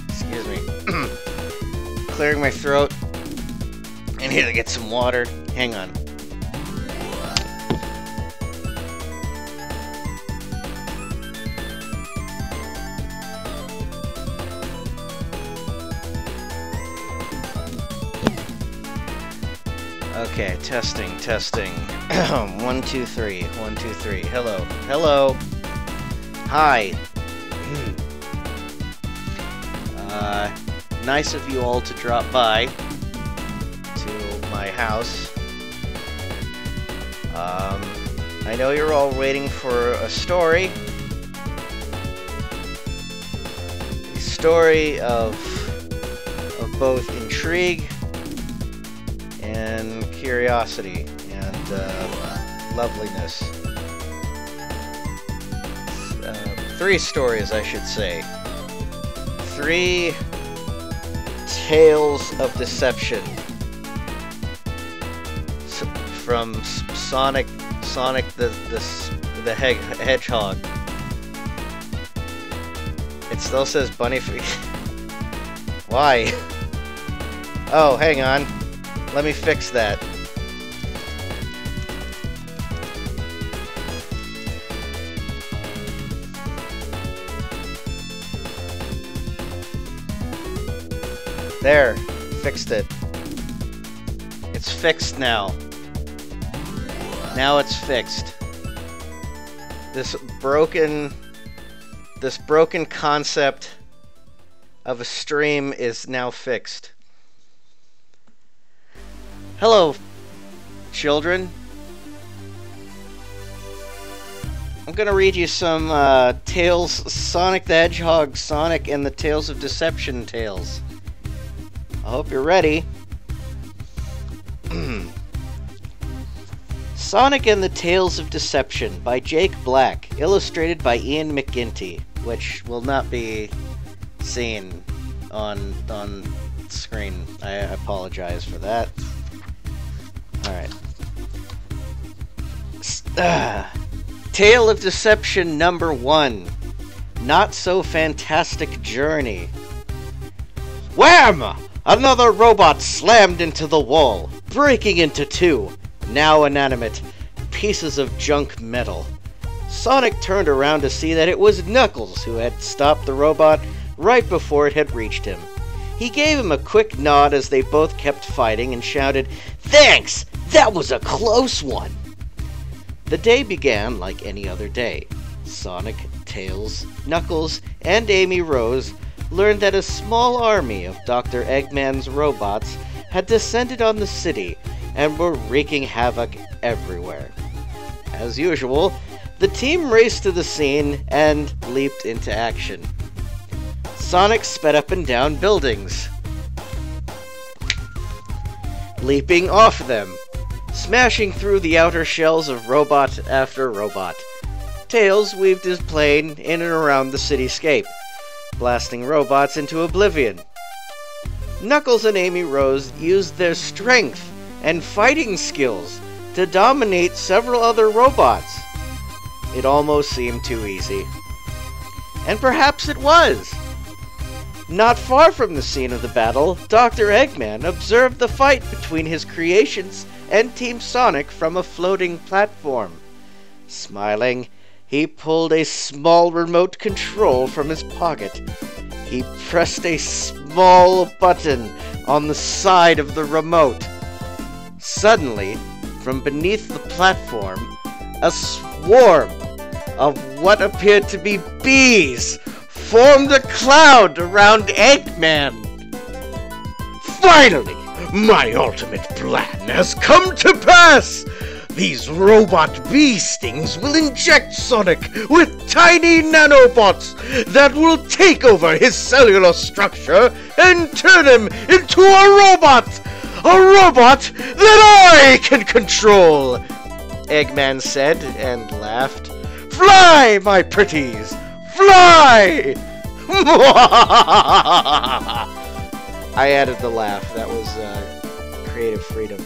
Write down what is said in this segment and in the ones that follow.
Excuse me. Clearing my throat. I need to get some water. Hang on. Okay, testing. 1, 2, 3. 1, 2, 3. Hello. Hi. Nice of you all to drop by to my house. I know you're all waiting for a story. A story of both intrigue and curiosity and loveliness. 3 stories, I should say. 3 tales of deception from Sonic the Hedgehog. It still says Bunny. Why? Oh, hang on. Let me fix that. There, fixed it. It's fixed now. Now it's fixed. This broken concept of a stream is now fixed. Hello, children. I'm gonna read you some tales, Sonic the Hedgehog, Sonic and the Tales of Deception tales. I hope you're ready. Sonic and the Tales of Deception by Jake Black, illustrated by Ian McGinty, which will not be seen on screen. I apologize for that. Alright. Tale of Deception number 1. Not So Fantastic Journey. Wham! Another robot slammed into the wall, breaking into 2, now inanimate, pieces of junk metal. Sonic turned around to see that it was Knuckles who had stopped the robot right before it had reached him. He gave him a quick nod as they both kept fighting and shouted, "Thanks! That was a close one!" The day began like any other day. Sonic, Tails, Knuckles, and Amy Rose learned that a small army of Dr. Eggman's robots had descended on the city and were wreaking havoc everywhere. As usual, the team raced to the scene and leaped into action. Sonic sped up and down buildings, leaping off them, smashing through the outer shells of robot after robot. Tails weaved his plane in and around the cityscape, blasting robots into oblivion. Knuckles and Amy Rose used their strength and fighting skills to dominate several other robots. It almost seemed too easy. And perhaps it was. Not far from the scene of the battle, Dr. Eggman observed the fight between his creations and Team Sonic from a floating platform. Smiling, he pulled a small remote control from his pocket. He pressed a small button on the side of the remote. Suddenly, from beneath the platform, a swarm of what appeared to be bees formed a cloud around Eggman. Finally, my ultimate plan has come to pass! These robot bee stings will inject Sonic with tiny nanobots that will take over his cellular structure and turn him into a robot! A robot that I can control! Eggman said and laughed. Fly, my pretties! Fly! I added the laugh. That was creative freedom.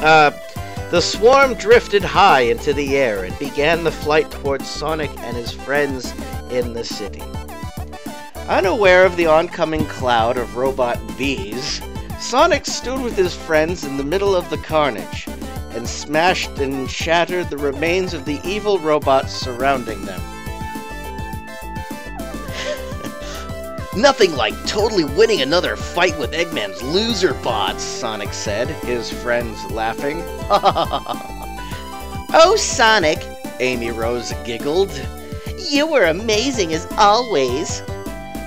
The swarm drifted high into the air and began the flight towards Sonic and his friends in the city. Unaware of the oncoming cloud of robot bees, Sonic stood with his friends in the middle of the carnage and smashed and shattered the remains of the evil robots surrounding them. Nothing like totally winning another fight with Eggman's loser bots, Sonic said, his friends laughing. Oh, Sonic, Amy Rose giggled. you were amazing as always.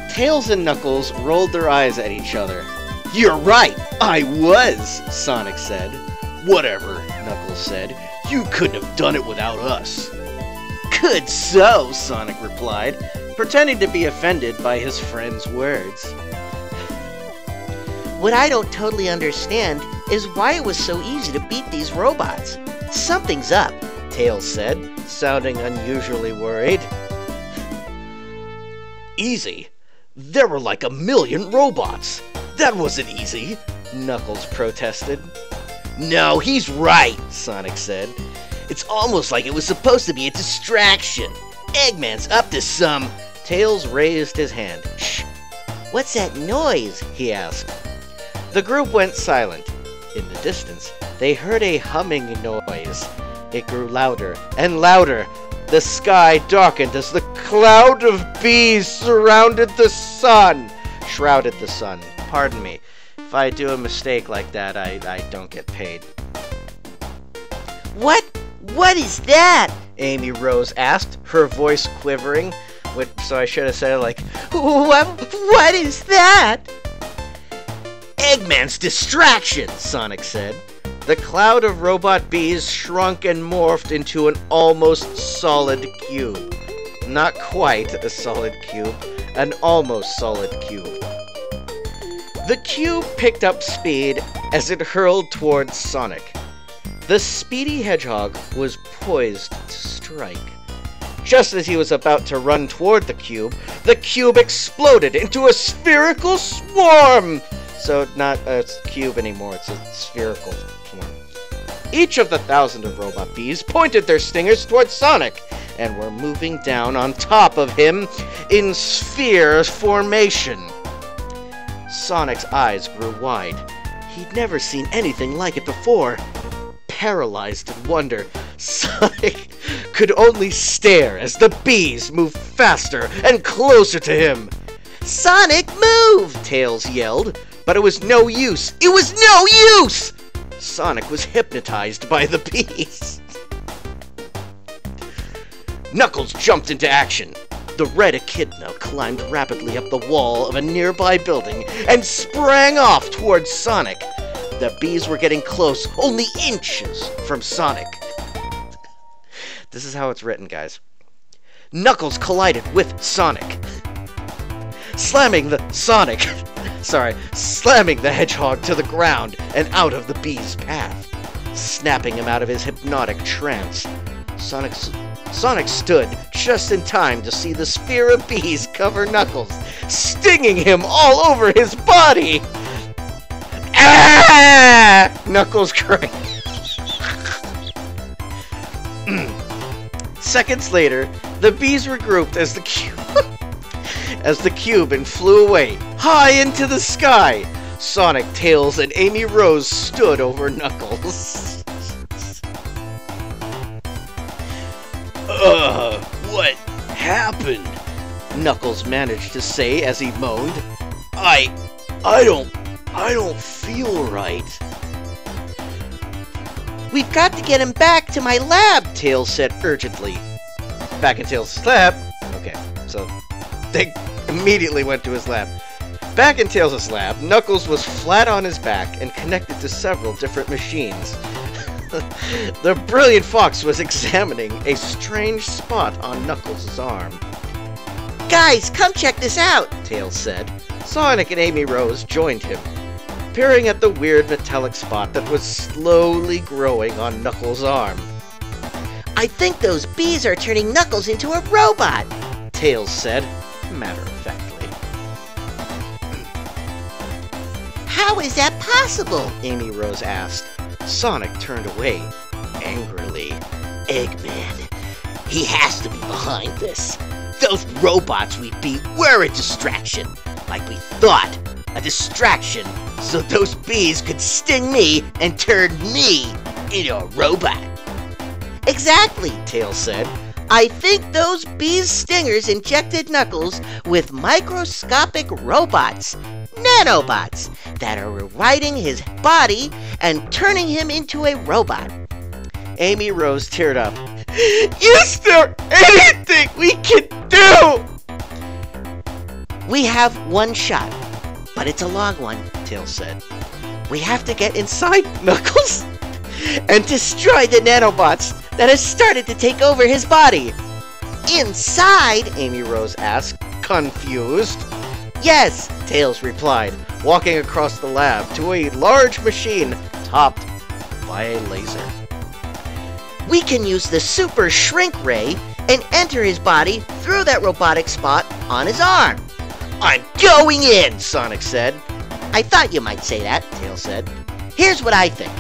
Tails and Knuckles rolled their eyes at each other. You're right, I was, Sonic said. Whatever, Knuckles said. You couldn't have done it without us. Good so, Sonic replied, pretending to be offended by his friend's words. What I don't totally understand is why it was so easy to beat these robots. Something's up, Tails said, sounding unusually worried. Easy? There were like 1,000,000 robots. That wasn't easy, Knuckles protested. No, he's right, Sonic said. It's almost like it was supposed to be a distraction. Eggman's up to some... Tails raised his hand. Shh! What's that noise? He asked. The group went silent. In the distance, they heard a humming noise. It grew louder and louder. The sky darkened as the cloud of bees shrouded the sun. Pardon me. If I do a mistake like that, I don't get paid. What is that? Amy Rose asked, her voice quivering. So I should have said it like, What is that? Eggman's distraction, Sonic said. The cloud of robot bees shrunk and morphed into an almost solid cube. Not quite a solid cube, an almost solid cube. The cube picked up speed as it hurled towards Sonic. The speedy hedgehog was poised to strike. Just as he was about to run toward the cube exploded into a spherical swarm! So not a cube anymore, it's a spherical swarm. Each of the 1,000 of robot bees pointed their stingers towards Sonic and were moving down on top of him in sphere formation. Sonic's eyes grew wide. He'd never seen anything like it before. Paralyzed in wonder, Sonic could only stare as the bees moved faster and closer to him. Sonic, move! Tails yelled, but it was no use. It was no use! Sonic was hypnotized by the bees. Knuckles jumped into action. The red echidna climbed rapidly up the wall of a nearby building and sprang off towards Sonic. The bees were getting close, only inches from Sonic. This is how it's written, guys. Knuckles collided with Sonic, slamming the hedgehog to the ground and out of the bee's path, snapping him out of his hypnotic trance. Sonic stood just in time to see the sphere of bees cover Knuckles, stinging him all over his body. Ah! Knuckles cried. Seconds later, the bees regrouped as the cube and flew away, high into the sky. Sonic, Tails, and Amy Rose stood over Knuckles. What happened? Knuckles managed to say as he moaned. I don't feel right. We've got to get him back to my lab, Tails said urgently. Back in Tails' lab? Okay, so they immediately went to his lab. Back in Tails' lab, Knuckles was flat on his back and connected to several different machines. The brilliant fox was examining a strange spot on Knuckles' arm. Guys, come check this out, Tails said. Sonic and Amy Rose joined him, peering at the weird metallic spot that was slowly growing on Knuckles' arm. I think those bees are turning Knuckles into a robot, Tails said, matter-of-factly. How is that possible? Amy Rose asked. Sonic turned away, angrily. Eggman, he has to be behind this. Those robots we beat were a distraction, like we thought. A distraction so those bees could sting me and turn me into a robot. Exactly, Tails said. I think those bees' stingers injected Knuckles with microscopic robots, nanobots, that are rewriting his body and turning him into a robot. Amy Rose teared up. Is there anything we can do? We have one shot, but it's a long one, Tails said. We have to get inside Knuckles and destroy the nanobots that has started to take over his body. Inside? Amy Rose asked, confused. Yes, Tails replied, walking across the lab to a large machine topped by a laser. We can use the super shrink ray and enter his body through that robotic spot on his arm. I'm going in, Sonic said. I thought you might say that, Tails said. Here's what I think.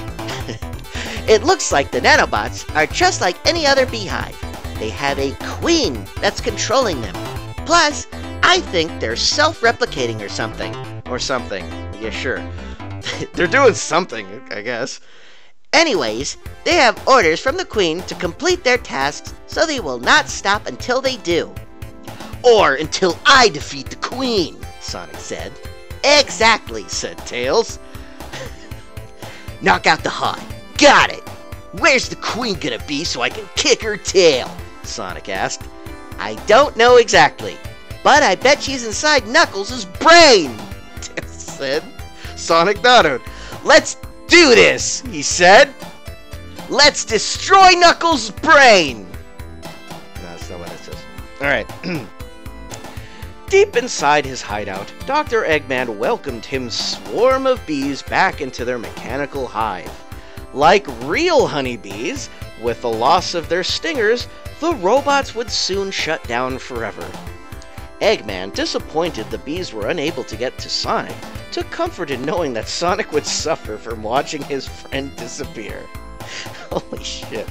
It looks like the nanobots are just like any other beehive. They have a queen that's controlling them. Plus, I think they're self-replicating or something. Or something. Yeah, sure. They're doing something, I guess. Anyways, they have orders from the queen to complete their tasks, so they will not stop until they do. Or until I defeat the queen, Sonic said. Exactly, said Tails. Knock out the hive. Got it. Where's the queen gonna be so I can kick her tail? Sonic asked. I don't know exactly, but I bet she's inside Knuckles' brain, Tails said. Sonic nodded. Let's do this, he said. Let's destroy Knuckles' brain. No, that's not what it says. Alright. Deep inside his hideout, Dr. Eggman welcomed his swarm of bees back into their mechanical hive. Like real honeybees, with the loss of their stingers, the robots would soon shut down forever. Eggman, disappointed the bees were unable to get to Sonic, took comfort in knowing that Sonic would suffer from watching his friend disappear. Holy shit.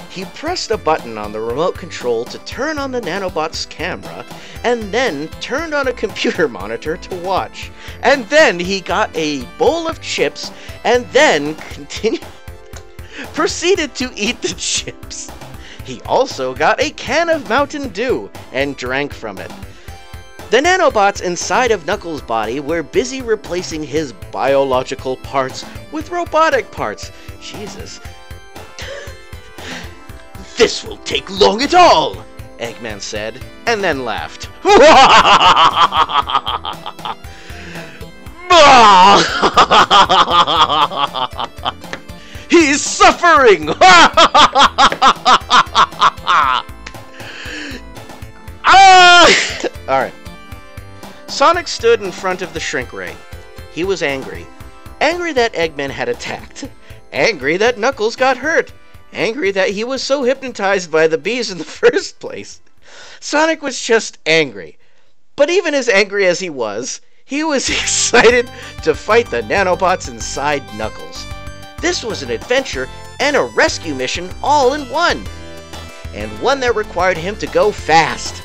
He pressed a button on the remote control to turn on the nanobot's camera, and then turned on a computer monitor to watch. And then he got a bowl of chips, and then proceeded to eat the chips. He also got a can of Mountain Dew, and drank from it. The nanobots inside of Knuckles' body were busy replacing his biological parts with robotic parts. Jesus. This won't take long at all, Eggman said, and then laughed. He's suffering! Alright. Sonic stood in front of the shrink ray. He was angry. Angry that Eggman had attacked. Angry that Knuckles got hurt. Angry that he was so hypnotized by the bees in the first place. Sonic was just angry. But even as angry as he was excited to fight the nanobots inside Knuckles. This was an adventure and a rescue mission all in one. And one that required him to go fast.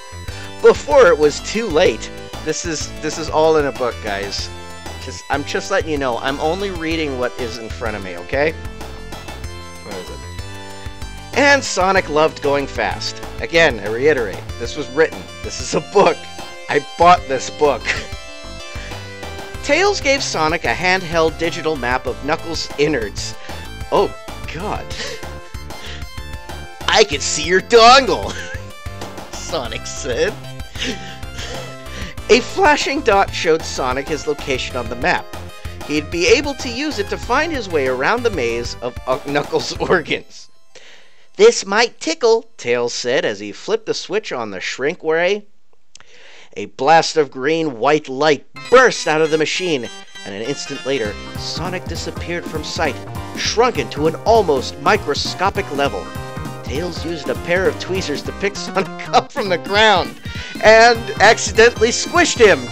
Before it was too late. This is all in a book, guys. I'm just letting you know, I'm only reading what is in front of me, okay? What is it? And Sonic loved going fast. Again, I reiterate, this was written. This is a book. I bought this book. Tails gave Sonic a handheld digital map of Knuckles' innards. Oh, God. I can see your dongle, Sonic said. A flashing dot showed Sonic his location on the map. He'd be able to use it to find his way around the maze of Knuckles' organs. This might tickle, Tails said as he flipped the switch on the shrink ray. A blast of green-white light burst out of the machine, and an instant later, Sonic disappeared from sight, shrunken to an almost microscopic level. Tails used a pair of tweezers to pick Sonic up from the ground, and accidentally squished him.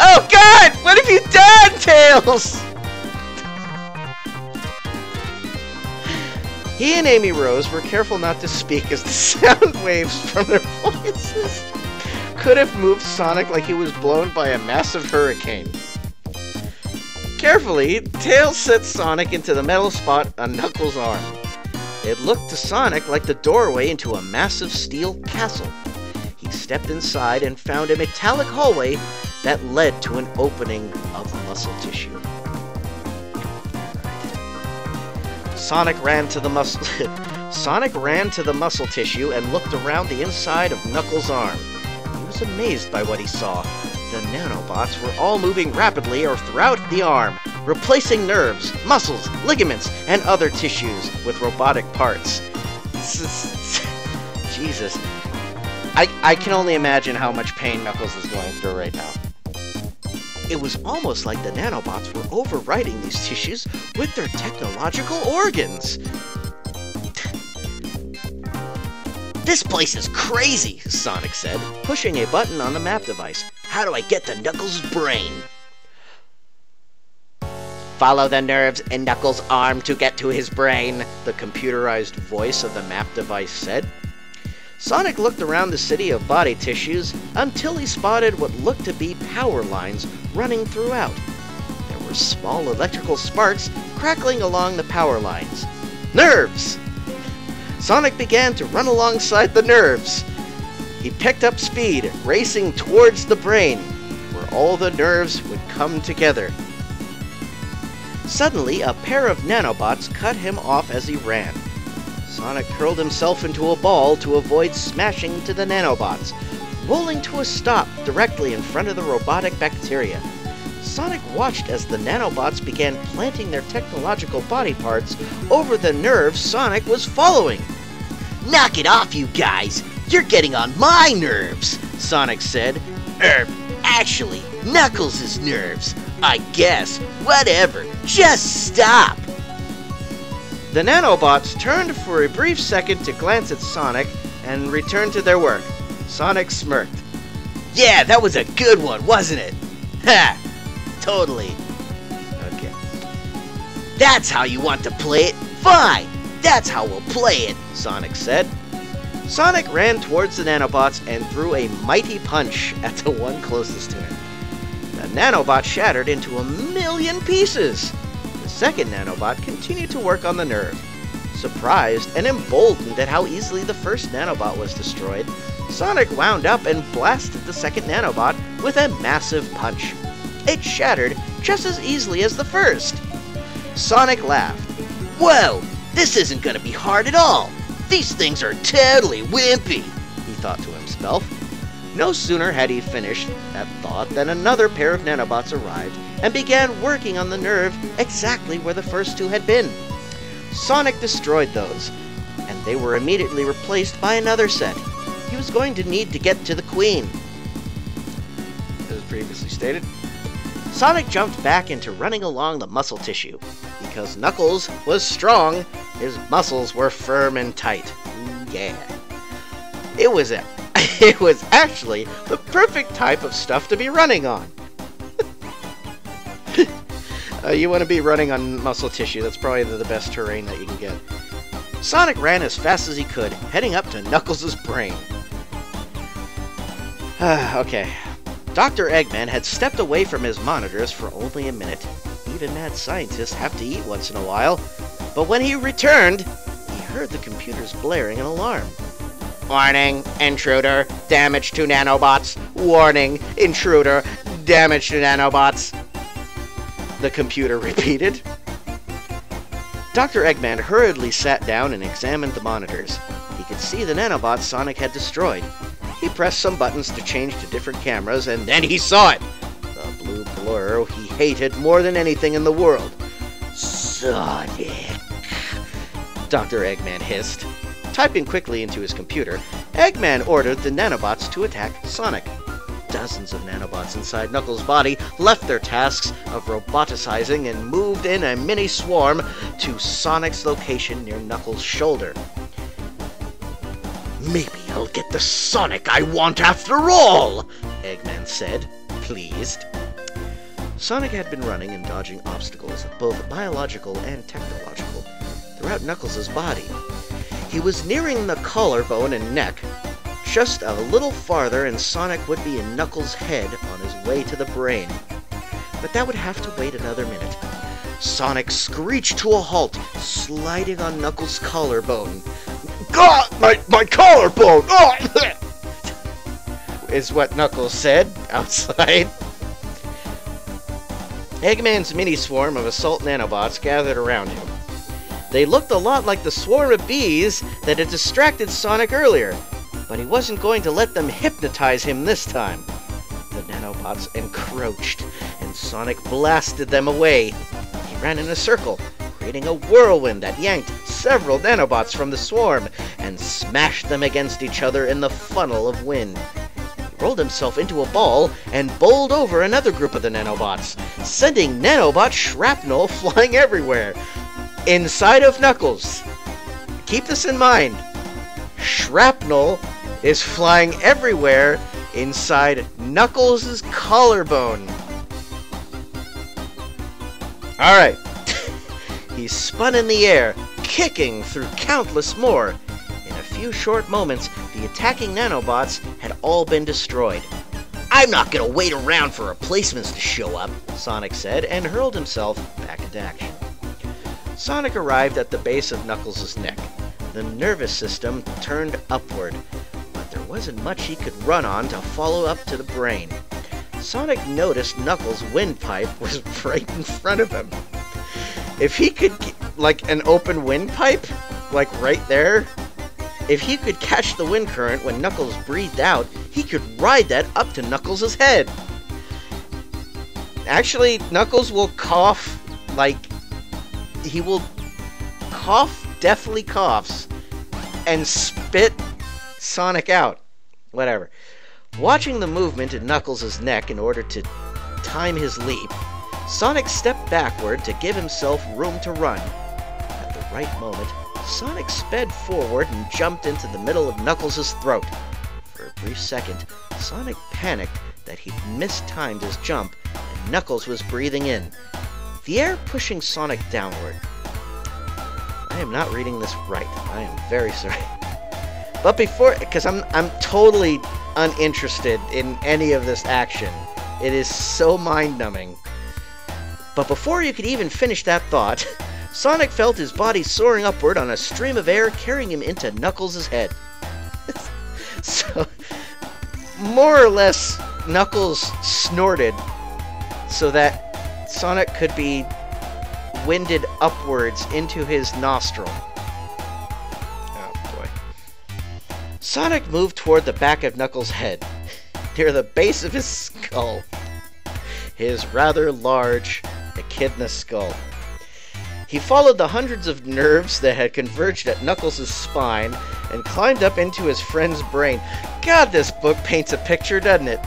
Oh God! What have you done, Tails? He and Amy Rose were careful not to speak as the sound waves from their voices could have moved Sonic like he was blown by a massive hurricane. Carefully, Tails set Sonic into the metal spot on Knuckles' arm. It looked to Sonic like the doorway into a massive steel castle. He stepped inside and found a metallic hallway that led to an opening of muscle tissue. Sonic ran to the muscle tissue and looked around the inside of Knuckles' arm. He was amazed by what he saw. The nanobots were all moving rapidly throughout the arm, replacing nerves, muscles, ligaments, and other tissues with robotic parts. Jesus. I can only imagine how much pain Knuckles is going through right now. It was almost like the nanobots were overriding these tissues with their technological organs. This place is crazy, Sonic said, Pushing a button on the map device. How do I get to Knuckles' brain? Follow the nerves in Knuckles' arm to get to his brain, The computerized voice of the map device said. Sonic looked around the city of body tissues until he spotted what looked to be power lines running throughout. There were small electrical sparks crackling along the power lines. Nerves! Sonic began to run alongside the nerves. He picked up speed, racing towards the brain, where all the nerves would come together. Suddenly, a pair of nanobots cut him off as he ran. Sonic curled himself into a ball to avoid smashing into the nanobots, rolling to a stop directly in front of the robotic bacteria. Sonic watched as the nanobots began planting their technological body parts over the nerves Sonic was following. Knock it off, you guys! You're getting on my nerves, Sonic said. Actually, Knuckles' nerves. I guess. Whatever. Just stop! The nanobots turned for a brief second to glance at Sonic and returned to their work. Sonic smirked. Yeah, that was a good one, wasn't it? Ha! Totally. Okay. That's how you want to play it? Fine! That's how we'll play it, Sonic said. Sonic ran towards the nanobots and threw a mighty punch at the one closest to him. The nanobot shattered into 1,000,000 pieces. The second nanobot continued to work on the nerve. Surprised and emboldened at how easily the first nanobot was destroyed, Sonic wound up and blasted the second nanobot with a massive punch. It shattered just as easily as the first. Sonic laughed. Whoa! This isn't gonna be hard at all! These things are totally wimpy! He thought to himself. No sooner had he finished that thought than another pair of nanobots arrived and began working on the nerve exactly where the first two had been. Sonic destroyed those, and they were immediately replaced by another set. He was going to need to get to the Queen. As previously stated, Sonic jumped back into running along the muscle tissue. Because Knuckles was strong, his muscles were firm and tight. Yeah. It was actually the perfect type of stuff to be running on. You want to be running on muscle tissue. That's probably the best terrain that you can get. Sonic ran as fast as he could, heading up to Knuckles' brain. Okay. Dr. Eggman had stepped away from his monitors for only a minute. Even mad scientists have to eat once in a while. But when he returned, he heard the computers blaring an alarm. Warning, intruder, damage to nanobots. Warning, intruder, damage to nanobots. The computer repeated. Dr. Eggman hurriedly sat down and examined the monitors. He could see the nanobots Sonic had destroyed. He pressed some buttons to change to different cameras, and then he saw it. The blue blur he hated more than anything in the world. Sonic, Dr. Eggman hissed. Typing quickly into his computer, Eggman ordered the nanobots to attack Sonic. Dozens of nanobots inside Knuckles' body left their tasks of roboticizing and moved in a mini swarm to Sonic's location near Knuckles' shoulder. Maybe I'll get the Sonic I want after all, Eggman said, pleased. Sonic had been running and dodging obstacles, both biological and technological, throughout throughout Knuckles' body. He was nearing the collarbone and neck. Just a little farther and Sonic would be in Knuckles' head on his way to the brain. But that would have to wait another minute. Sonic screeched to a halt, sliding on Knuckles' collarbone. God, my collarbone! Oh! Is what Knuckles said outside. Eggman's mini-swarm of assault nanobots gathered around him. They looked a lot like the swarm of bees that had distracted Sonic earlier, but he wasn't going to let them hypnotize him this time. The nanobots encroached, and Sonic blasted them away. He ran in a circle, creating a whirlwind that yanked several nanobots from the swarm and smashed them against each other in the funnel of wind. He rolled himself into a ball and bowled over another group of the nanobots, sending nanobot shrapnel flying everywhere. Inside of Knuckles. Keep this in mind. Shrapnel is flying everywhere inside Knuckles' collarbone. Alright. He spun in the air, kicking through countless more. In a few short moments, the attacking nanobots had all been destroyed. I'm not gonna wait around for replacements to show up, Sonic said, and hurled himself back into action. Sonic arrived at the base of Knuckles' neck. The nervous system turned upward, but there wasn't much he could run on to follow up to the brain. Sonic noticed Knuckles' windpipe was right in front of him. If he could, like an open windpipe, like right there, if he could catch the wind current when Knuckles breathed out, he could ride that up to Knuckles' head. Actually, Knuckles will cough, like, he will cough, deathly coughs, and spit Sonic out. Whatever. Watching the movement in Knuckles' neck in order to time his leap, Sonic stepped backward to give himself room to run. At the right moment, Sonic sped forward and jumped into the middle of Knuckles' throat. For a brief second, Sonic panicked that he'd mistimed his jump and Knuckles was breathing in, the air pushing Sonic downward. I am not reading this right. I am very sorry. But before, because I'm totally uninterested in any of this action. It is so mind-numbing. But before you could even finish that thought, Sonic felt his body soaring upward on a stream of air carrying him into Knuckles' head. So, more or less, Knuckles snorted so that Sonic could be winded upwards into his nostril. Oh boy. Sonic moved toward the back of Knuckles' head, near the base of his skull. His rather large, echidna skull. He followed the hundreds of nerves that had converged at Knuckles' spine and climbed up into his friend's brain. God, this book paints a picture, doesn't it?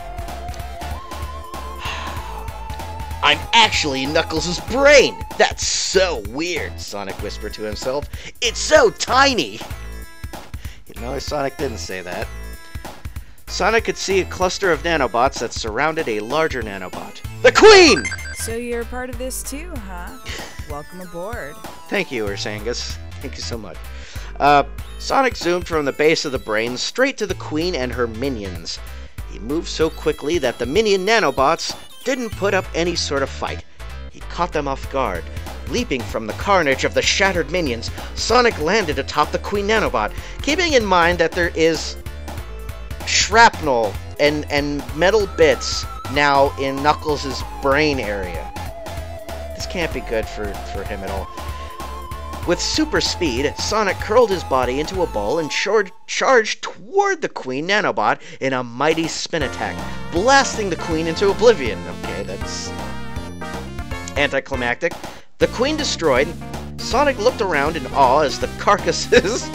I'm actually in Knuckles' brain! That's so weird, Sonic whispered to himself. It's so tiny! No, Sonic didn't say that. Sonic could see a cluster of nanobots that surrounded a larger nanobot. The Queen! So you're a part of this too, huh? Welcome aboard. Thank you, Ursangus. Thank you so much. Sonic zoomed from the base of the brain straight to the Queen and her minions. He moved so quickly that the minion nanobots didn't put up any sort of fight. He caught them off guard. Leaping from the carnage of the shattered minions, Sonic landed atop the Queen nanobot, keeping in mind that there is shrapnel and metal bits now in Knuckles' brain area. This can't be good for him at all. With super speed, Sonic curled his body into a ball and charged toward the Queen nanobot in a mighty spin attack, blasting the Queen into oblivion. Okay, that's anticlimactic. The Queen destroyed, Sonic looked around in awe as the carcasses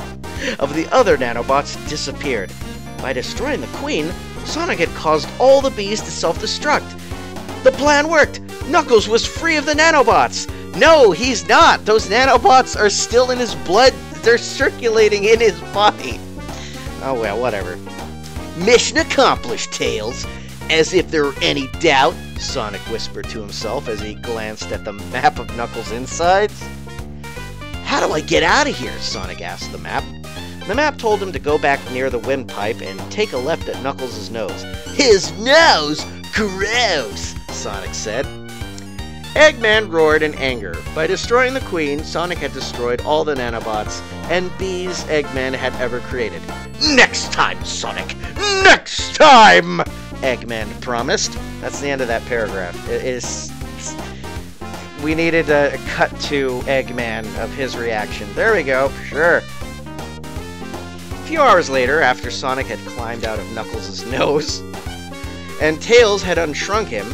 of the other nanobots disappeared. By destroying the Queen, Sonic had caused all the bees to self-destruct. The plan worked! Knuckles was free of the nanobots! No, he's not! Those nanobots are still in his blood. They're circulating in his body. Oh well, whatever. Mission accomplished, Tails! As if there were any doubt, Sonic whispered to himself as he glanced at the map of Knuckles' insides. How do I get out of here? Sonic asked the map. The map told him to go back near the windpipe and take a left at Knuckles' nose. His nose? Gross, Sonic said. Eggman roared in anger. By destroying the Queen, Sonic had destroyed all the nanobots and bees Eggman had ever created. Next time, Sonic! Next time! Eggman promised. That's the end of that paragraph. We needed a cut to Eggman of his reaction. There we go, sure. A few hours later, after Sonic had climbed out of Knuckles' nose, and Tails had unshrunk him,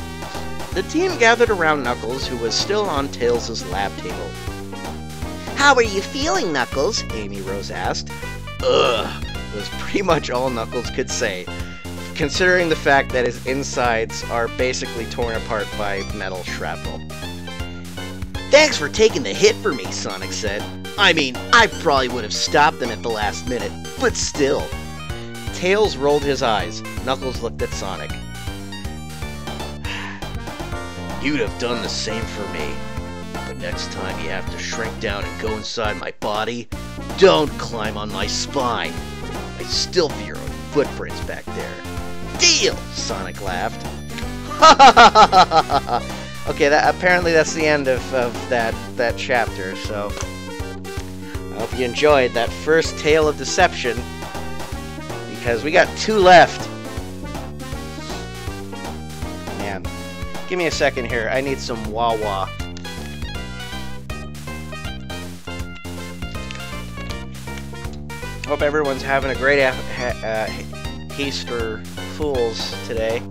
the team gathered around Knuckles, who was still on Tails' lab table. How are you feeling, Knuckles? Amy Rose asked. Ugh, was pretty much all Knuckles could say, considering the fact that his insides are basically torn apart by metal shrapnel. Thanks for taking the hit for me, Sonic said. I mean, I probably would have stopped them at the last minute, but still. Tails rolled his eyes. Knuckles looked at Sonic. You'd have done the same for me. But next time you have to shrink down and go inside my body, don't climb on my spine. I still feel your footprints back there. Deal! Sonic laughed. Okay, apparently that's the end of that chapter, so I hope you enjoyed that first tale of deception, because we got 2 left. Man, give me a second here. I need some Wawa. Hope everyone's having a great Easter Fools today.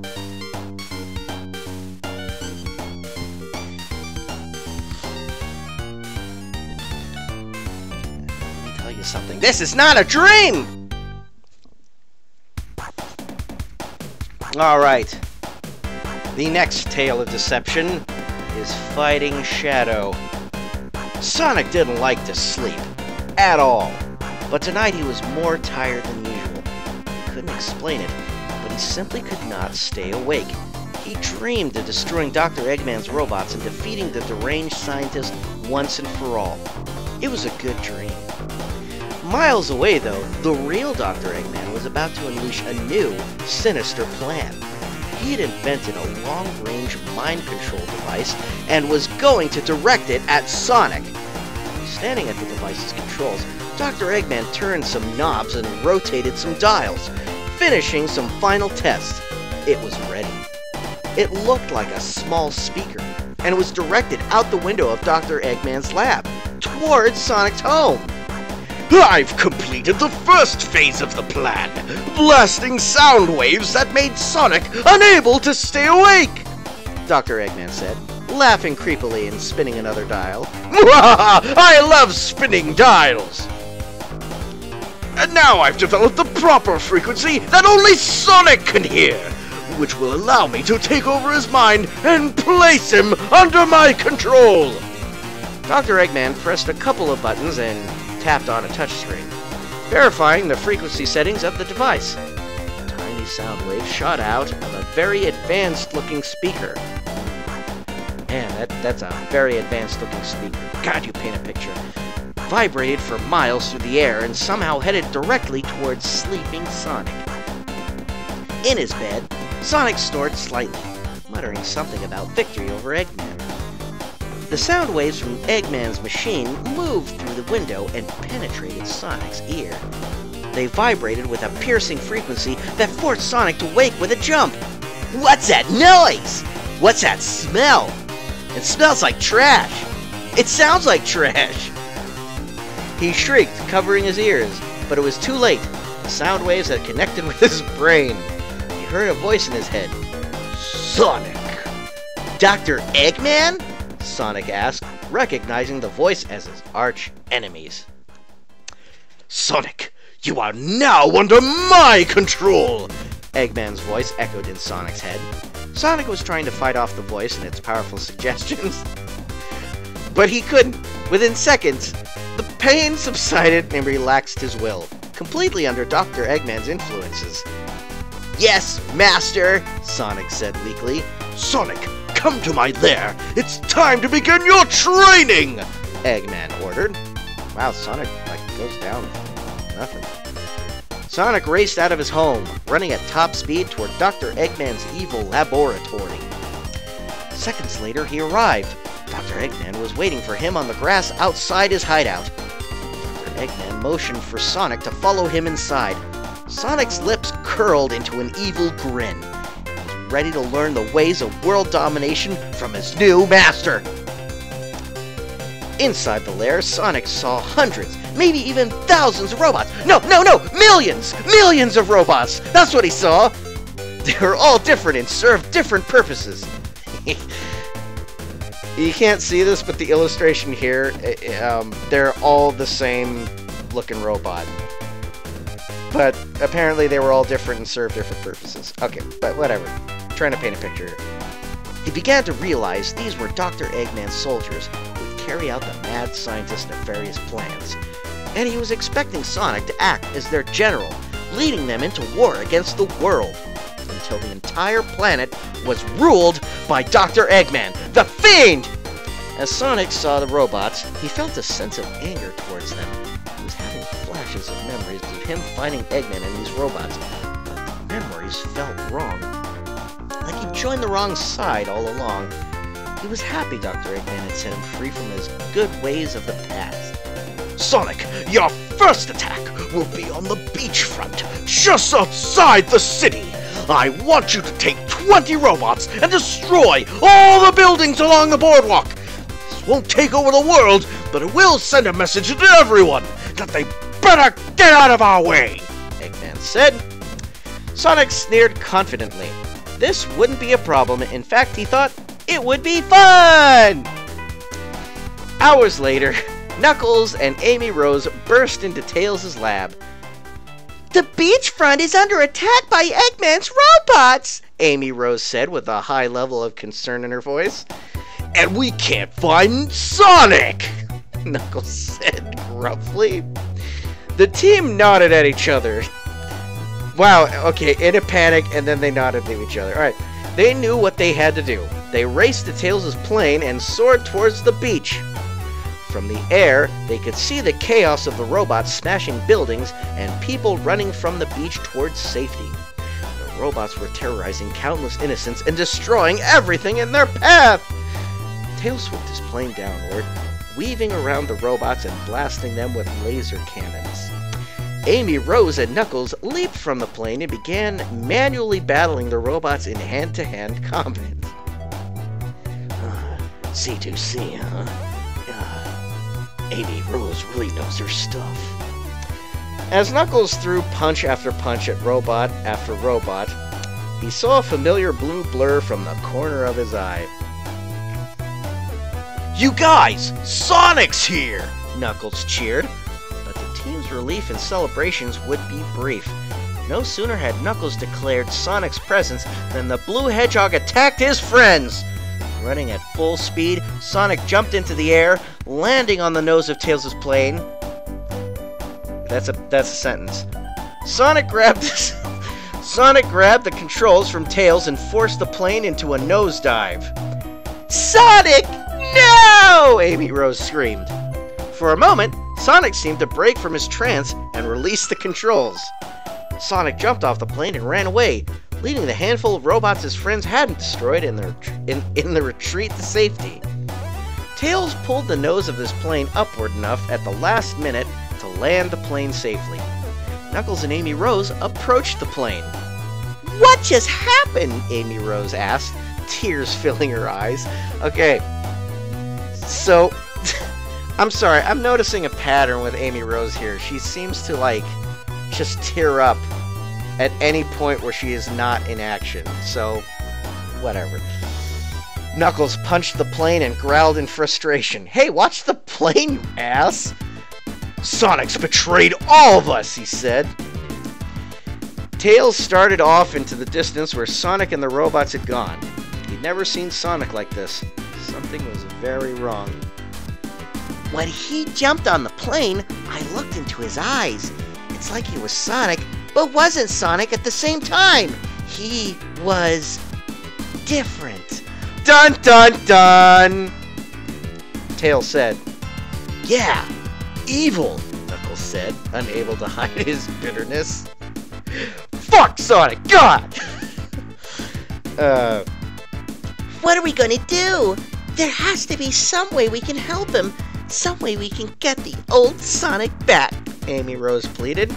Let me tell you something. This is not a dream! Alright. The next tale of deception is Fighting Shadow. Sonic didn't like to sleep. At all. But tonight he was more tired than usual. He couldn't explain it, but he simply could not stay awake. He dreamed of destroying Dr. Eggman's robots and defeating the deranged scientist once and for all. It was a good dream. Miles away, though, the real Dr. Eggman was about to unleash a new, sinister plan. He had invented a long-range mind control device and was going to direct it at Sonic. Standing at the device's controls, Dr. Eggman turned some knobs and rotated some dials, finishing some final tests. It was ready. It looked like a small speaker, and was directed out the window of Dr. Eggman's lab, towards Sonic's home. I've completed the first phase of the plan, blasting sound waves that made Sonic unable to stay awake, Dr. Eggman said, laughing creepily and spinning another dial. I love spinning dials! And now I've developed the proper frequency that only Sonic can hear, which will allow me to take over his mind and place him under my control. Dr. Eggman pressed a couple of buttons and tapped on a touchscreen, verifying the frequency settings of the device. Tiny sound waves shot out of a very advanced-looking speaker. Man, that's a very advanced-looking speaker. God, you paint a picture. Vibrated for miles through the air and somehow headed directly towards sleeping Sonic. In his bed, Sonic snored slightly, muttering something about victory over Eggman. The sound waves from Eggman's machine moved through the window and penetrated Sonic's ear. They vibrated with a piercing frequency that forced Sonic to wake with a jump. What's that noise? What's that smell? It smells like trash. It sounds like trash. He shrieked, covering his ears, but it was too late. The sound waves had connected with his brain. He heard a voice in his head. Sonic! Dr. Eggman? Sonic asked, recognizing the voice as his arch enemies. Sonic, you are now under my control! Eggman's voice echoed in Sonic's head. Sonic was trying to fight off the voice and its powerful suggestions, but he couldn't. Within seconds, the pain subsided and relaxed his will, completely under Dr. Eggman's influences. Yes, Master, Sonic said weakly. Sonic, come to my lair. It's time to begin your training, Eggman ordered. Wow, Sonic, goes down. Nothing. Sonic raced out of his home, running at top speed toward Dr. Eggman's evil laboratory. Seconds later, he arrived. Dr. Eggman was waiting for him on the grass outside his hideout. Dr. Eggman motioned for Sonic to follow him inside. Sonic's lips curled into an evil grin. He was ready to learn the ways of world domination from his new master. Inside the lair, Sonic saw hundreds, maybe even thousands of robots. No! Millions! Millions of robots! That's what he saw! They were all different and served different purposes. You can't see this, but the illustration here, they're all the same looking robot. But apparently they were all different and served different purposes. Okay, but whatever. I'm trying to paint a picture here. He began to realize these were Dr. Eggman's soldiers who would carry out the mad scientist's nefarious plans. And he was expecting Sonic to act as their general, leading them into war against the world, until the entire planet was ruled by Dr. Eggman, the Fiend! As Sonic saw the robots, he felt a sense of anger towards them. He was having flashes of memories of him fighting Eggman and these robots, but the memories felt wrong. Like he joined the wrong side all along. He was happy Dr. Eggman had set him free from his good ways of the past. Sonic, your first attack will be on the beachfront, just outside the city. I want you to take 20 robots and destroy all the buildings along the boardwalk. This won't take over the world, but it will send a message to everyone that they better get out of our way, Eggman said. Sonic sneered confidently. This wouldn't be a problem. In fact, he thought it would be fun! Hours later, Knuckles and Amy Rose burst into Tails' lab. The beachfront is under attack by Eggman's robots, Amy Rose said with a high level of concern in her voice. and we can't find Sonic, Knuckles said gruffly. The team nodded at each other. Wow, okay, in a panic, and then they nodded at each other. Alright, they knew what they had to do. They raced to Tails' plane and soared towards the beach. From the air, they could see the chaos of the robots smashing buildings and people running from the beach towards safety. The robots were terrorizing countless innocents and destroying everything in their path. Tails swooped his plane downward, weaving around the robots and blasting them with laser cannons. Amy, Rose, and Knuckles leaped from the plane and began manually battling the robots in hand-to-hand combat. C2C, huh? Amy Rose really knows her stuff. As Knuckles threw punch after punch at robot after robot, he saw a familiar blue blur from the corner of his eye. You guys, Sonic's here! Knuckles cheered, but the team's relief and celebrations would be brief. No sooner had Knuckles declared Sonic's presence than the blue hedgehog attacked his friends. Running at full speed, Sonic jumped into the air, landing on the nose of Tails' plane. That's a sentence. Sonic grabbed the controls from Tails and forced the plane into a nosedive. Sonic! No! Amy Rose screamed. For a moment, Sonic seemed to break from his trance and released the controls. Sonic jumped off the plane and ran away, leading the handful of robots his friends hadn't destroyed in the retreat to safety. Tails pulled the nose of this plane upward enough at the last minute to land the plane safely. Knuckles and Amy Rose approached the plane. What just happened? Amy Rose asked, tears filling her eyes. Okay, so, I'm sorry, I'm noticing a pattern with Amy Rose here. She seems to, just tear up at any point where she is not in action, so whatever. Knuckles punched the plane and growled in frustration. Hey, watch the plane, you ass! Sonic's betrayed all of us, he said. Tails started off into the distance where Sonic and the robots had gone. He'd never seen Sonic like this. Something was very wrong. When he jumped on the plane, I looked into his eyes. It's like he was Sonic, but wasn't Sonic at the same time. He was different. Dun dun dun! Tails said. Yeah, evil, Knuckles said, unable to hide his bitterness. Fuck Sonic, God! What are we gonna do? There has to be some way we can help him. Some way we can get the old Sonic back, Amy Rose pleaded.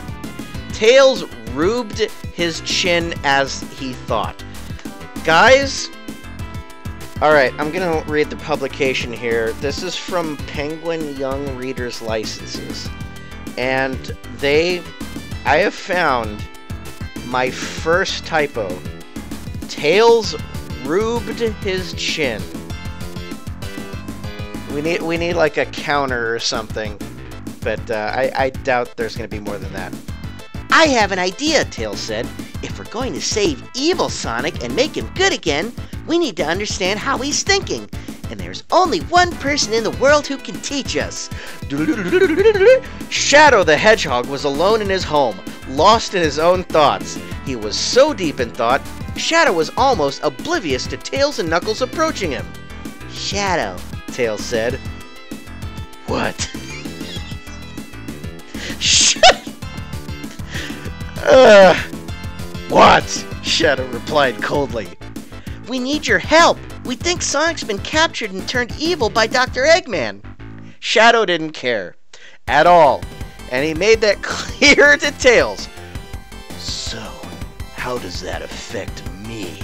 Tails rubbed his chin as he thought. Guys, alright, I'm gonna read the publication here. This is from Penguin Young Readers Licenses. And I have found my first typo. Tails rubbed his chin. We need like a counter or something, but I doubt there's going to be more than that. I have an idea, Tails said. If we're going to save evil Sonic and make him good again, we need to understand how he's thinking. And there's only one person in the world who can teach us. Shadow the Hedgehog was alone in his home, lost in his own thoughts. He was so deep in thought, Shadow was almost oblivious to Tails and Knuckles approaching him. Shadow, Tails said. What? What? Shadow replied coldly. We need your help. We think Sonic's been captured and turned evil by Dr. Eggman. Shadow didn't care at all, and he made that clear to Tails. So, how does that affect me?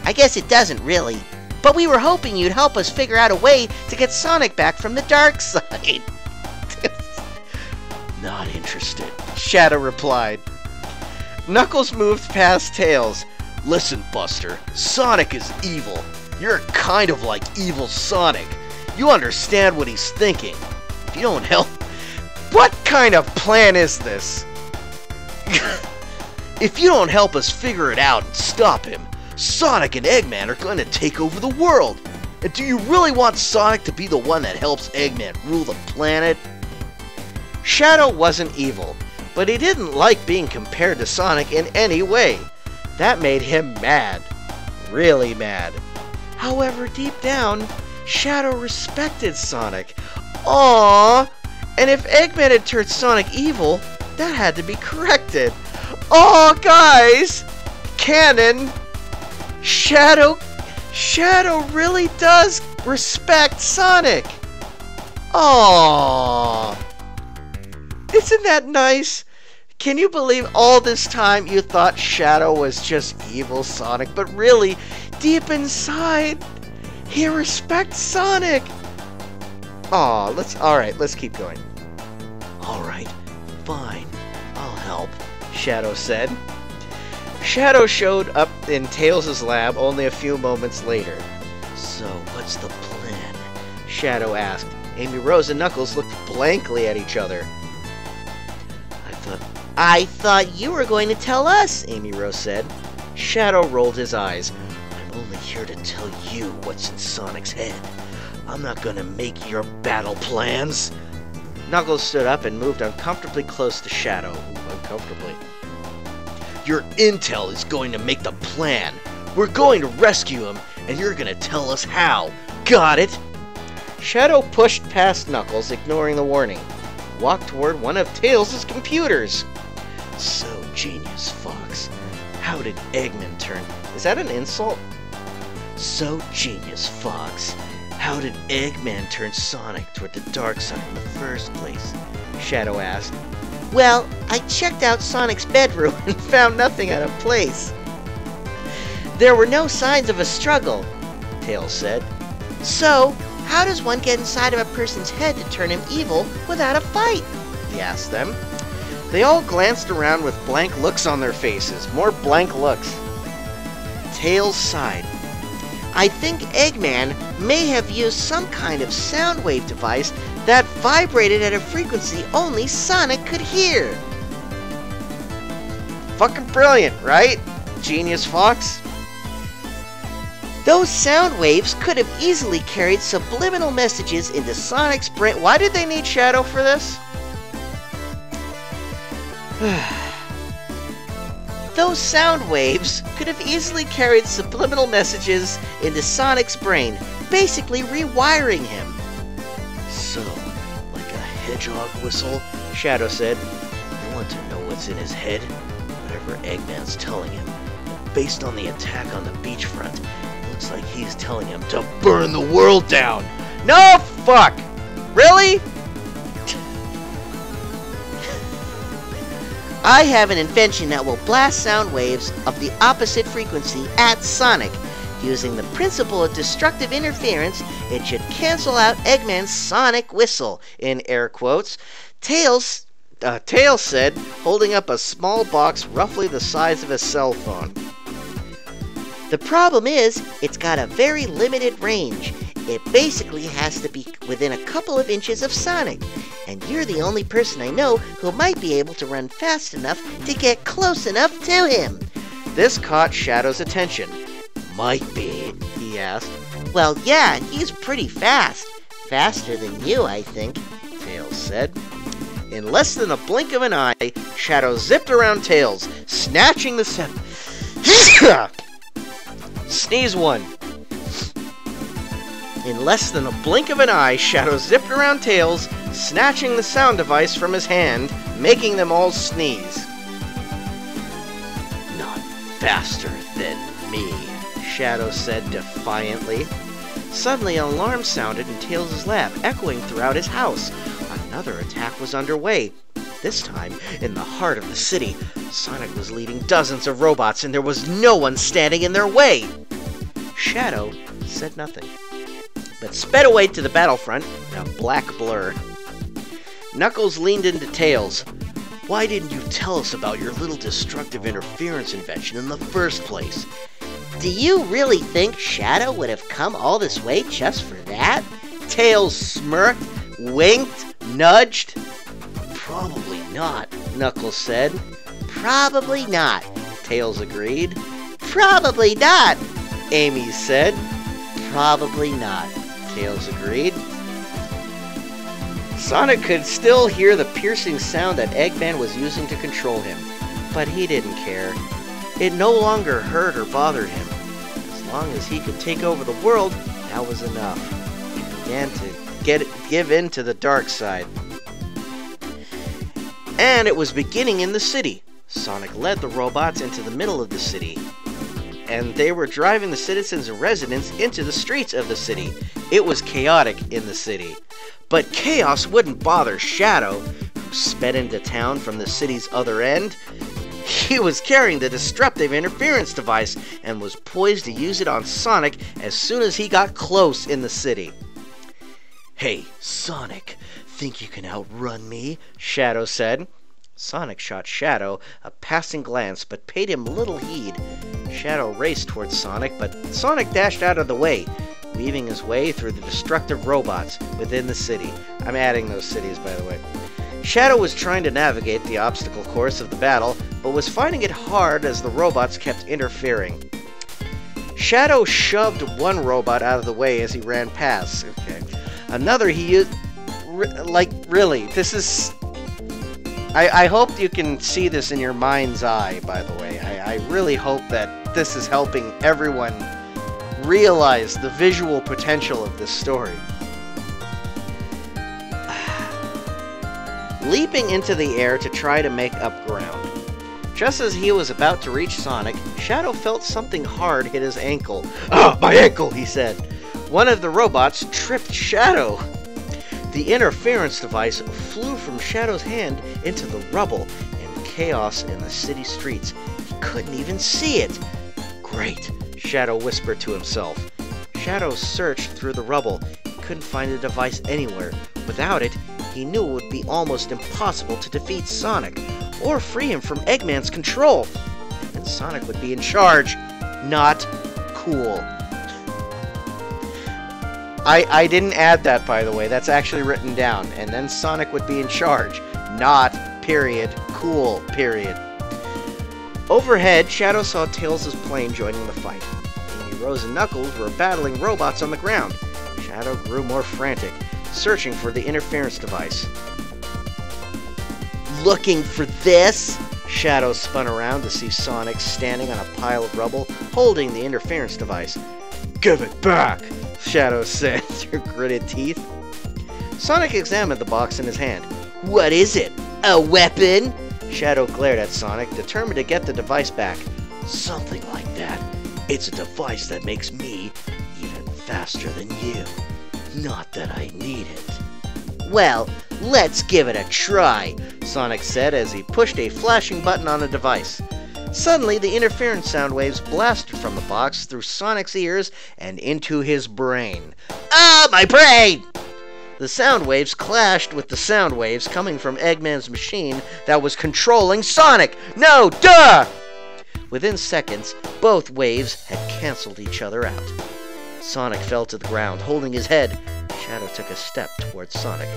I guess it doesn't really, but we were hoping you'd help us figure out a way to get Sonic back from the dark side. Not interested, Shadow replied. Knuckles moved past Tails. Listen, Buster, Sonic is evil. You're kind of like evil Sonic. You understand what he's thinking. If you don't help... What kind of plan is this? If you don't help us figure it out and stop him, Sonic and Eggman are going to take over the world. And do you really want Sonic to be the one that helps Eggman rule the planet? Shadow wasn't evil, but he didn't like being compared to Sonic in any way. That made him mad. Really mad. However, deep down, Shadow respected Sonic. Aww! And if Eggman had turned Sonic evil, that had to be corrected. Aw, guys! Canon! Shadow really does respect Sonic! Aww! Isn't that nice? Can you believe all this time you thought Shadow was just evil Sonic, but really, deep inside, he respects Sonic? Aw, let's keep going. Alright, fine, I'll help, Shadow said. Shadow showed up in Tails' lab only a few moments later. So, what's the plan? Shadow asked. Amy Rose and Knuckles looked blankly at each other. I thought you were going to tell us, Amy Rose said. Shadow rolled his eyes. I'm only here to tell you what's in Sonic's head. I'm not gonna make your battle plans. Knuckles stood up and moved uncomfortably close to Shadow. Uncomfortably. Your intel is going to make the plan. We're going to rescue him, and you're gonna tell us how. Got it? Shadow pushed past Knuckles, ignoring the warning. Walked toward one of Tails' computers. So, Genius Fox, how did Eggman turn... Is that an insult? So, Genius Fox, how did Eggman turn Sonic toward the dark side in the first place? Shadow asked. Well, I checked out Sonic's bedroom and found nothing out of place. There were no signs of a struggle, Tails said. So, how does one get inside of a person's head to turn him evil without a fight? He asked them. They all glanced around with blank looks on their faces. More blank looks. Tails sighed. I think Eggman may have used some kind of sound wave device that vibrated at a frequency only Sonic could hear. Fucking brilliant, right? Genius Fox? Those sound waves could have easily carried subliminal messages into Sonic's brain. Why did they need Shadow for this? Those sound waves could have easily carried subliminal messages into Sonic's brain, basically rewiring him. So, like a hedgehog whistle? Shadow said. You want to know what's in his head? Whatever Eggman's telling him. Based on the attack on the beachfront, it looks like he's telling him to burn the world down. No fuck! Really? I have an invention that will blast sound waves of the opposite frequency at Sonic. Using the principle of destructive interference, it should cancel out Eggman's sonic whistle, in air quotes. Tails said, holding up a small box roughly the size of a cell phone. The problem is, it's got a very limited range. It basically has to be within a couple of inches of Sonic, and you're the only person I know who might be able to run fast enough to get close enough to him. This caught Shadow's attention. Might be, he asked. Well, yeah, he's pretty fast. Faster than you, I think, Tails said. In less than a blink of an eye, Shadow zipped around Tails, snatching the Sneeze one. In less than a blink of an eye, Shadow zipped around Tails, snatching the sound device from his hand, making them all sneeze. Not faster than me, Shadow said defiantly. Suddenly, an alarm sounded in Tails' lab, echoing throughout his house. Another attack was underway. This time, in the heart of the city, Sonic was leading dozens of robots, and there was no one standing in their way. Shadow said nothing, but sped away to the battlefront in a black blur. Knuckles leaned into Tails. Why didn't you tell us about your little destructive interference invention in the first place? Do you really think Shadow would have come all this way just for that? Tails smirked, winked, nudged. Probably not, Knuckles said. Probably not, Tails agreed. Probably not, Amy said. Probably not, Tails agreed. Sonic could still hear the piercing sound that Eggman was using to control him, but he didn't care. It no longer hurt or bothered him. As long as he could take over the world, that was enough. He began to give in to the dark side. And it was beginning in the city. Sonic led the robots into the middle of the city, and they were driving the citizens and residents into the streets of the city. It was chaotic in the city. But chaos wouldn't bother Shadow, who sped into town from the city's other end. He was carrying the destructive interference device and was poised to use it on Sonic as soon as he got close in the city. Hey, Sonic, think you can outrun me? Shadow said. Sonic shot Shadow a passing glance, but paid him little heed. Shadow raced towards Sonic, but Sonic dashed out of the way, weaving his way through the destructive robots within the city. I'm adding those cities, by the way. Shadow was trying to navigate the obstacle course of the battle, but was finding it hard as the robots kept interfering. Shadow shoved one robot out of the way as he ran past. Okay. Another he used... really, this is... I hope you can see this in your mind's eye, by the way. I really hope that this is helping everyone realize the visual potential of this story. Leaping into the air to try to make up ground. Just as he was about to reach Sonic, Shadow felt something hard hit his ankle. "Ah, my ankle!" he said. One of the robots tripped Shadow. The interference device flew from Shadow's hand into the rubble and chaos in the city streets. He couldn't even see it. Great, Shadow whispered to himself. Shadow searched through the rubble. He couldn't find the device anywhere. Without it, he knew it would be almost impossible to defeat Sonic, or free him from Eggman's control. And Sonic would be in charge. Not cool. I didn't add that, by the way. That's actually written down. And then Sonic would be in charge. Not, period, cool, period. Overhead, Shadow saw Tails' plane joining the fight. Amy, Rose, and Knuckles were battling robots on the ground. Shadow grew more frantic, searching for the interference device. Looking for this? Shadow spun around to see Sonic standing on a pile of rubble, holding the interference device. "Give it back!" Shadow said through gritted teeth. Sonic examined the box in his hand. What is it? A weapon? Shadow glared at Sonic, determined to get the device back. Something like that. It's a device that makes me even faster than you. Not that I need it. Well, let's give it a try. Sonic said as he pushed a flashing button on the device. Suddenly, the interference sound waves blasted from the box through Sonic's ears and into his brain. Ah, my brain! The sound waves clashed with the sound waves coming from Eggman's machine that was controlling Sonic. No, duh! Within seconds, both waves had canceled each other out. Sonic fell to the ground, holding his head. Shadow took a step towards Sonic.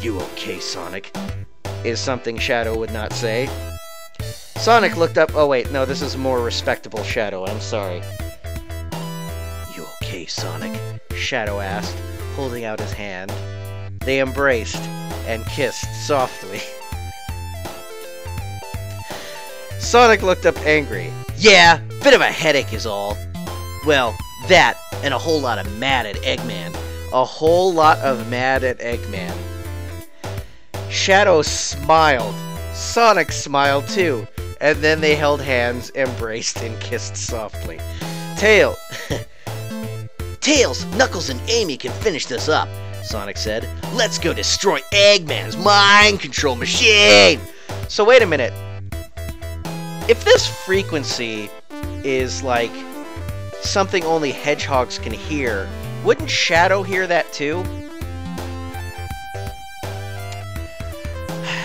You okay, Sonic? Is something Shadow would not say. Sonic looked up. Oh, wait, no, this is a more respectable Shadow. I'm sorry. You okay, Sonic? Shadow asked, holding out his hand. They embraced and kissed softly. Sonic looked up angry. Yeah, bit of a headache is all. Well, that and a whole lot of mad at Eggman. A whole lot of mad at Eggman. Shadow smiled. Sonic smiled too. And then they held hands, embraced, and kissed softly. Tails, Knuckles, and Amy can finish this up, Sonic said. Let's go destroy Eggman's mind control machine! So wait a minute. If this frequency is like something only hedgehogs can hear, wouldn't Shadow hear that too?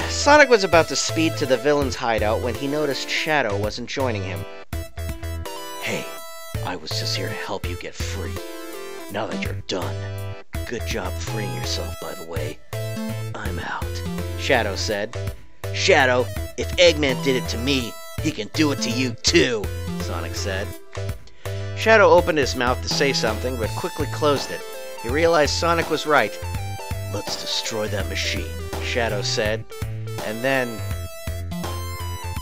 Sonic was about to speed to the villain's hideout when he noticed Shadow wasn't joining him. Hey, I was just here to help you get free. Now that you're done. Good job freeing yourself, by the way. I'm out, Shadow said. Shadow, if Eggman did it to me, he can do it to you too, Sonic said. Shadow opened his mouth to say something, but quickly closed it. He realized Sonic was right. Let's destroy that machine, Shadow said. And then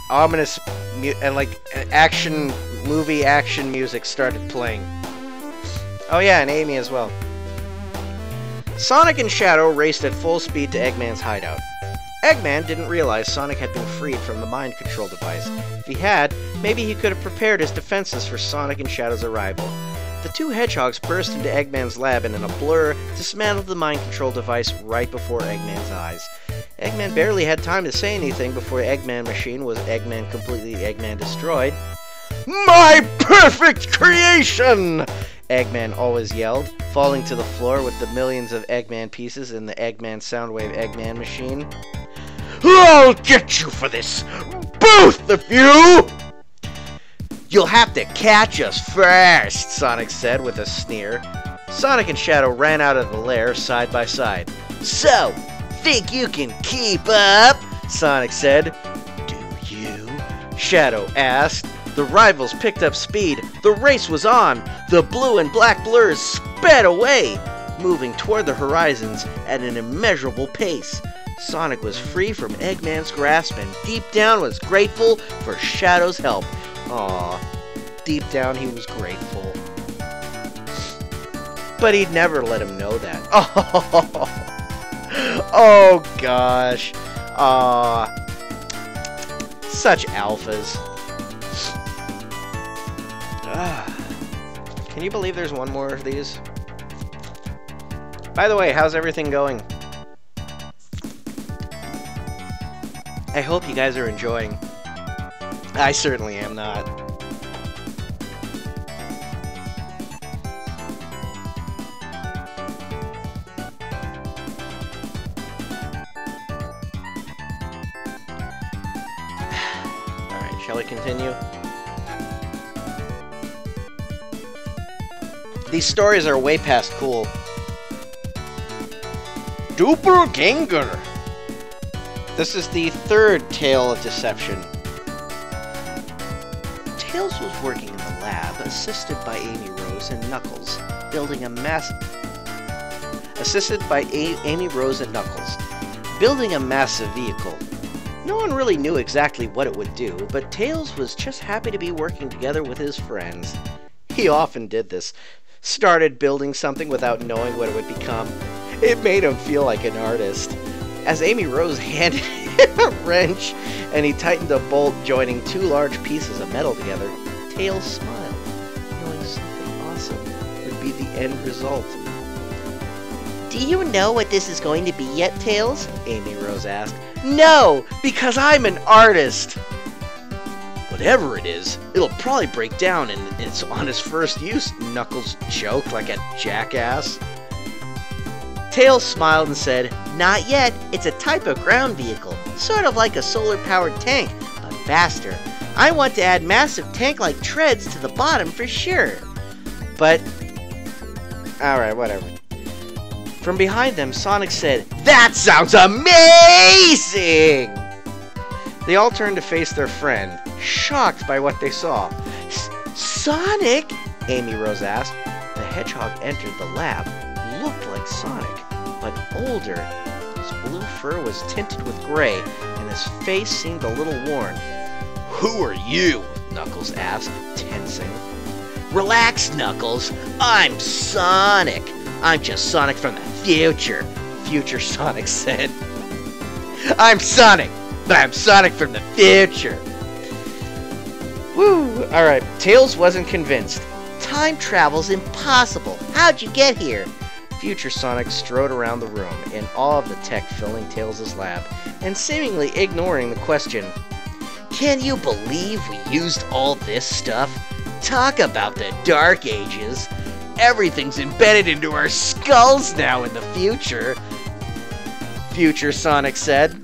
ominous action music started playing. Oh yeah, and Amy as well. Sonic and Shadow raced at full speed to Eggman's hideout. Eggman didn't realize Sonic had been freed from the mind control device. If he had, maybe he could have prepared his defenses for Sonic and Shadow's arrival. The two hedgehogs burst into Eggman's lab and in a blur dismantled the mind control device right before Eggman's eyes. Eggman barely had time to say anything before Eggman machine was completely Eggman destroyed. My perfect creation! Eggman always yelled, falling to the floor with the millions of Eggman pieces in the Eggman Soundwave Eggman machine. I'll get you for this! Both of you! You'll have to catch us first, Sonic said with a sneer. Sonic and Shadow ran out of the lair side by side. So, think you can keep up? Sonic said. Do you? Shadow asked. The rivals picked up speed. The race was on. The blue and black blurs sped away, moving toward the horizons at an immeasurable pace. Sonic was free from Eggman's grasp and deep down was grateful for Shadow's help. Aww, deep down he was grateful. But he'd never let him know that. Oh gosh. Aww. Such alphas. Can you believe there's one more of these? By the way, how's everything going? I hope you guys are enjoying. I certainly am not. Alright, shall we continue? These stories are way past cool. Doppelganger! This is the third tale of deception. Tails was working in the lab, assisted by Amy Rose and Knuckles, building a massive vehicle. No one really knew exactly what it would do, but Tails was just happy to be working together with his friends. He often did this. Started building something without knowing what it would become, It made him feel like an artist. As Amy Rose handed him a wrench and he tightened a bolt joining two large pieces of metal together, Tails smiled, knowing something awesome would be the end result. Do you know what this is going to be yet, Tails? Amy Rose asked. No, because I'm an artist. Whatever it is, it'll probably break down and it's on his first use, Knuckles joked like a jackass. Tails smiled and said, Not yet. It's a type of ground vehicle, sort of like a solar-powered tank, but faster. I want to add massive tank-like treads to the bottom for sure. But, alright, whatever. From behind them, Sonic said, That sounds amazing! They all turned to face their friend, shocked by what they saw. Sonic? Amy Rose asked. The hedgehog entered the lab, looked like Sonic, but older. His blue fur was tinted with gray, and his face seemed a little worn. Who are you? Knuckles asked, tensing. Relax, Knuckles. I'm Sonic. I'm just Sonic from the future, Future Sonic said. I'm Sonic, but I'm Sonic from the future. Woo! Alright, Tails wasn't convinced. Time travel's impossible. How'd you get here? Future Sonic strode around the room, in awe of the tech filling Tails' lab, and seemingly ignoring the question. Can you believe we used all this stuff? Talk about the Dark Ages. Everything's embedded into our skulls now in the future, Future Sonic said.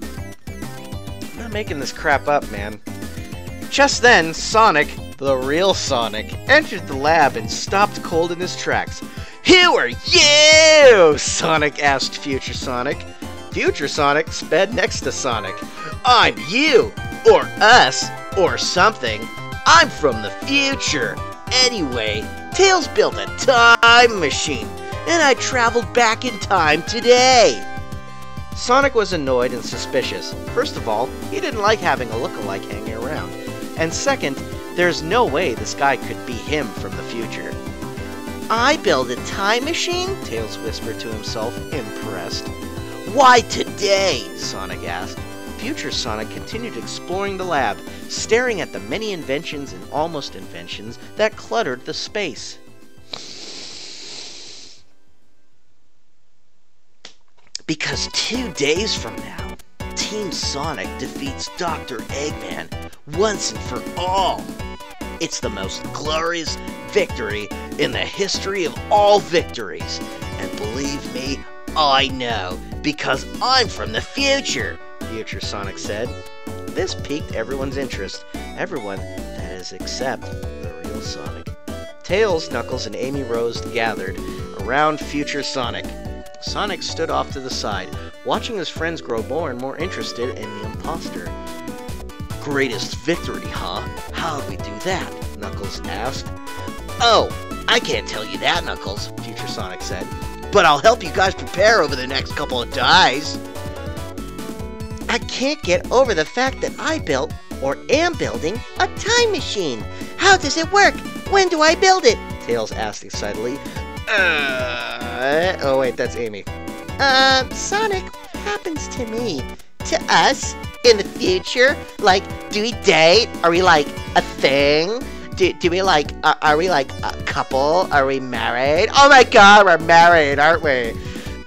I'm not making this crap up, man. Just then, Sonic, the real Sonic, entered the lab and stopped cold in his tracks. Who are you? Sonic asked Future Sonic. Future Sonic sped next to Sonic. I'm you, or us, or something. I'm from the future. Anyway, Tails built a time machine, and I traveled back in time today. Sonic was annoyed and suspicious. First of all, he didn't like having a look-alike hanging around. And second, there's no way this guy could be him from the future. I build a time machine? Tails whispered to himself, impressed. Why today? Sonic asked. Future Sonic continued exploring the lab, staring at the many inventions and almost inventions that cluttered the space. Because 2 days from now, Team Sonic defeats Dr. Eggman once and for all. It's the most glorious victory in the history of all victories. And believe me, I know, because I'm from the future, Future Sonic said. This piqued everyone's interest. Everyone, that is, except the real Sonic. Tails, Knuckles, and Amy Rose gathered around Future Sonic. Sonic stood off to the side, watching his friends grow more and more interested in the imposter. Greatest victory, huh? How'd we do that? Knuckles asked. Oh, I can't tell you that, Knuckles, Future Sonic said. But I'll help you guys prepare over the next couple of days. I can't get over the fact that I built, or am building, a time machine. How does it work? When do I build it? Tails asked excitedly. Oh wait, that's Amy. Sonic, what happens to me? To us? In the future? Like, do we date? Are we like a thing? Do we like, are we like a couple? Are we married? Oh my god, we're married, aren't we?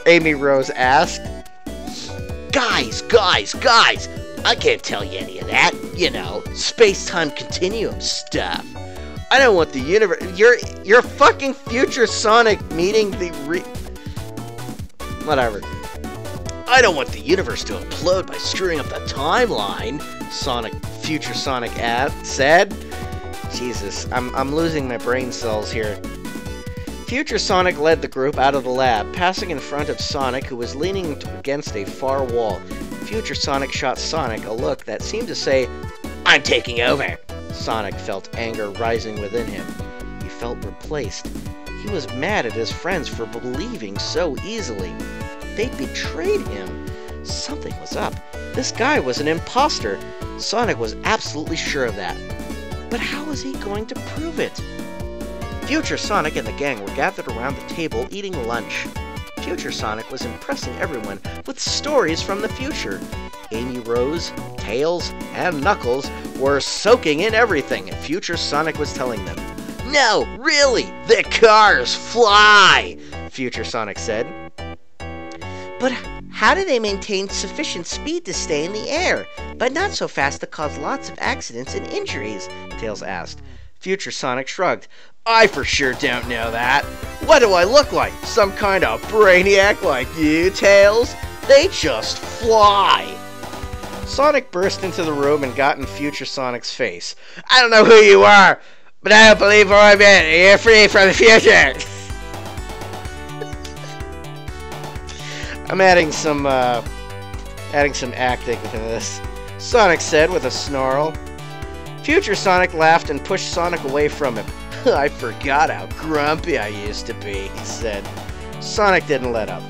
Amy Rose asked. Guys! I can't tell you any of that. You know, space-time continuum stuff. I don't want the universe. You're fucking Future Sonic meeting the whatever. I don't want the universe to implode by screwing up the timeline. Future Sonic said. Jesus, I'm losing my brain cells here. Future Sonic led the group out of the lab, passing in front of Sonic, who was leaning against a far wall. Future Sonic shot Sonic a look that seemed to say, I'm taking over. Sonic felt anger rising within him. He felt replaced. He was mad at his friends for believing so easily. They'd betrayed him. Something was up. This guy was an imposter. Sonic was absolutely sure of that. But how was he going to prove it? Future Sonic and the gang were gathered around the table eating lunch. Future Sonic was impressing everyone with stories from the future. Amy Rose, Tails, and Knuckles were soaking in everything Future Sonic was telling them. No, really, the cars fly, Future Sonic said. But how do they maintain sufficient speed to stay in the air, but not so fast to cause lots of accidents and injuries? Tails asked. Future Sonic shrugged. I for sure don't know that. What do I look like? Some kind of brainiac like you, Tails? They just fly. Sonic burst into the room and got in Future Sonic's face. I don't know who you are, but I don't believe what I meant. You're free from the future. I'm adding some acting to this, Sonic said with a snarl. Future Sonic laughed and pushed Sonic away from him. I forgot how grumpy I used to be, he said. Sonic didn't let up.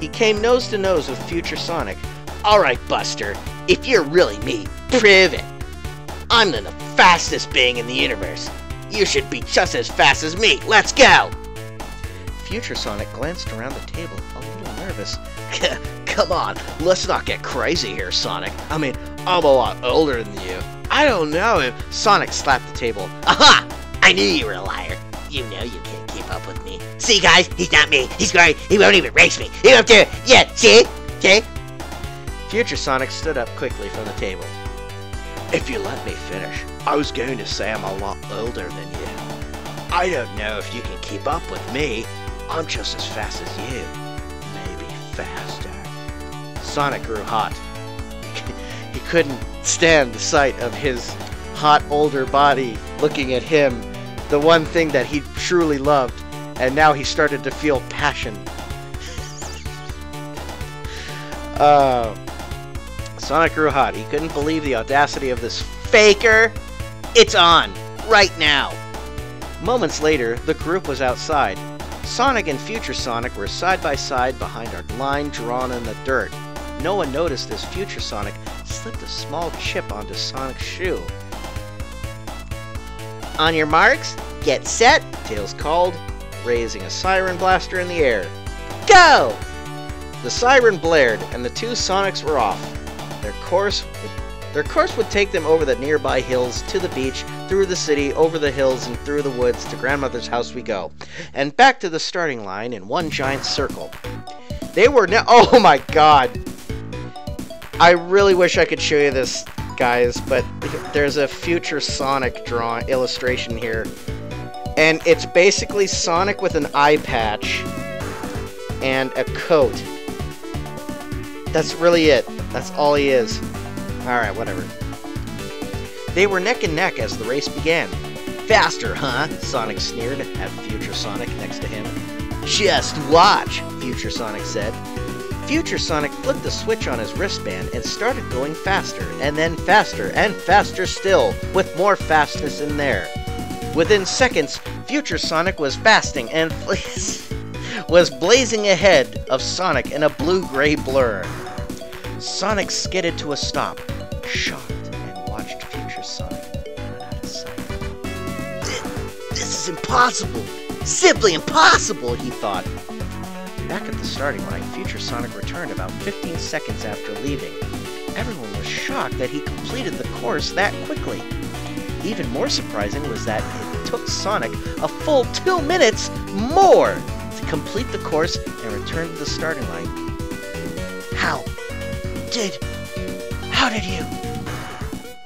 He came nose to nose with Future Sonic. All right, Buster, if you're really me, prove it. I'm the fastest being in the universe. You should be just as fast as me. Let's go! Future Sonic glanced around the table, a little nervous. Come on, let's not get crazy here, Sonic. I mean, I'm a lot older than you. I don't know if... Sonic slapped the table. Aha! I knew you were a liar. You know you can't keep up with me. See, guys, he's not me. He's great. He won't even race me. He won't do it. Yeah, see? See? Future Sonic stood up quickly from the table. If you let me finish, I was going to say I'm a lot older than you. I don't know if you can keep up with me. I'm just as fast as you. Maybe faster. Sonic grew hot. He couldn't stand the sight of his hot older body looking at him, the one thing that he truly loved, and now he started to feel passion. Sonic grew hot. He couldn't believe the audacity of this faker. It's on, right now. Moments later, the group was outside. Sonic and Future Sonic were side by side behind a line drawn in the dirt. No one noticed as Future Sonic slipped a small chip onto Sonic's shoe. On your marks, get set, Tails called, raising a siren blaster in the air. go! The siren blared, and the two Sonics were off. Their course would take them over the nearby hills, to the beach, through the city, over the hills, and through the woods to Grandmother's house we go, and back to the starting line in one giant circle. They were now... Oh my god! I really wish I could show you this, guys, but there's a Future Sonic illustration here. And it's basically Sonic with an eye patch and a coat. That's really it. That's all he is. Alright, whatever. They were neck and neck as the race began. Faster, huh? Sonic sneered at Future Sonic next to him. Just watch, Future Sonic said. Future Sonic flipped the switch on his wristband and started going faster, and then faster, and faster still, with more fastness in there. Within seconds, Future Sonic was fasting and was blazing ahead of Sonic in a blue-gray blur. Sonic skidded to a stop, shocked, and watched Future Sonic run out of sight. This is impossible. Simply impossible, he thought. Back at the starting line, Future Sonic returned about 15 seconds after leaving. Everyone was shocked that he completed the course that quickly. Even more surprising was that it took Sonic a full 2 minutes more to complete the course and return to the starting line.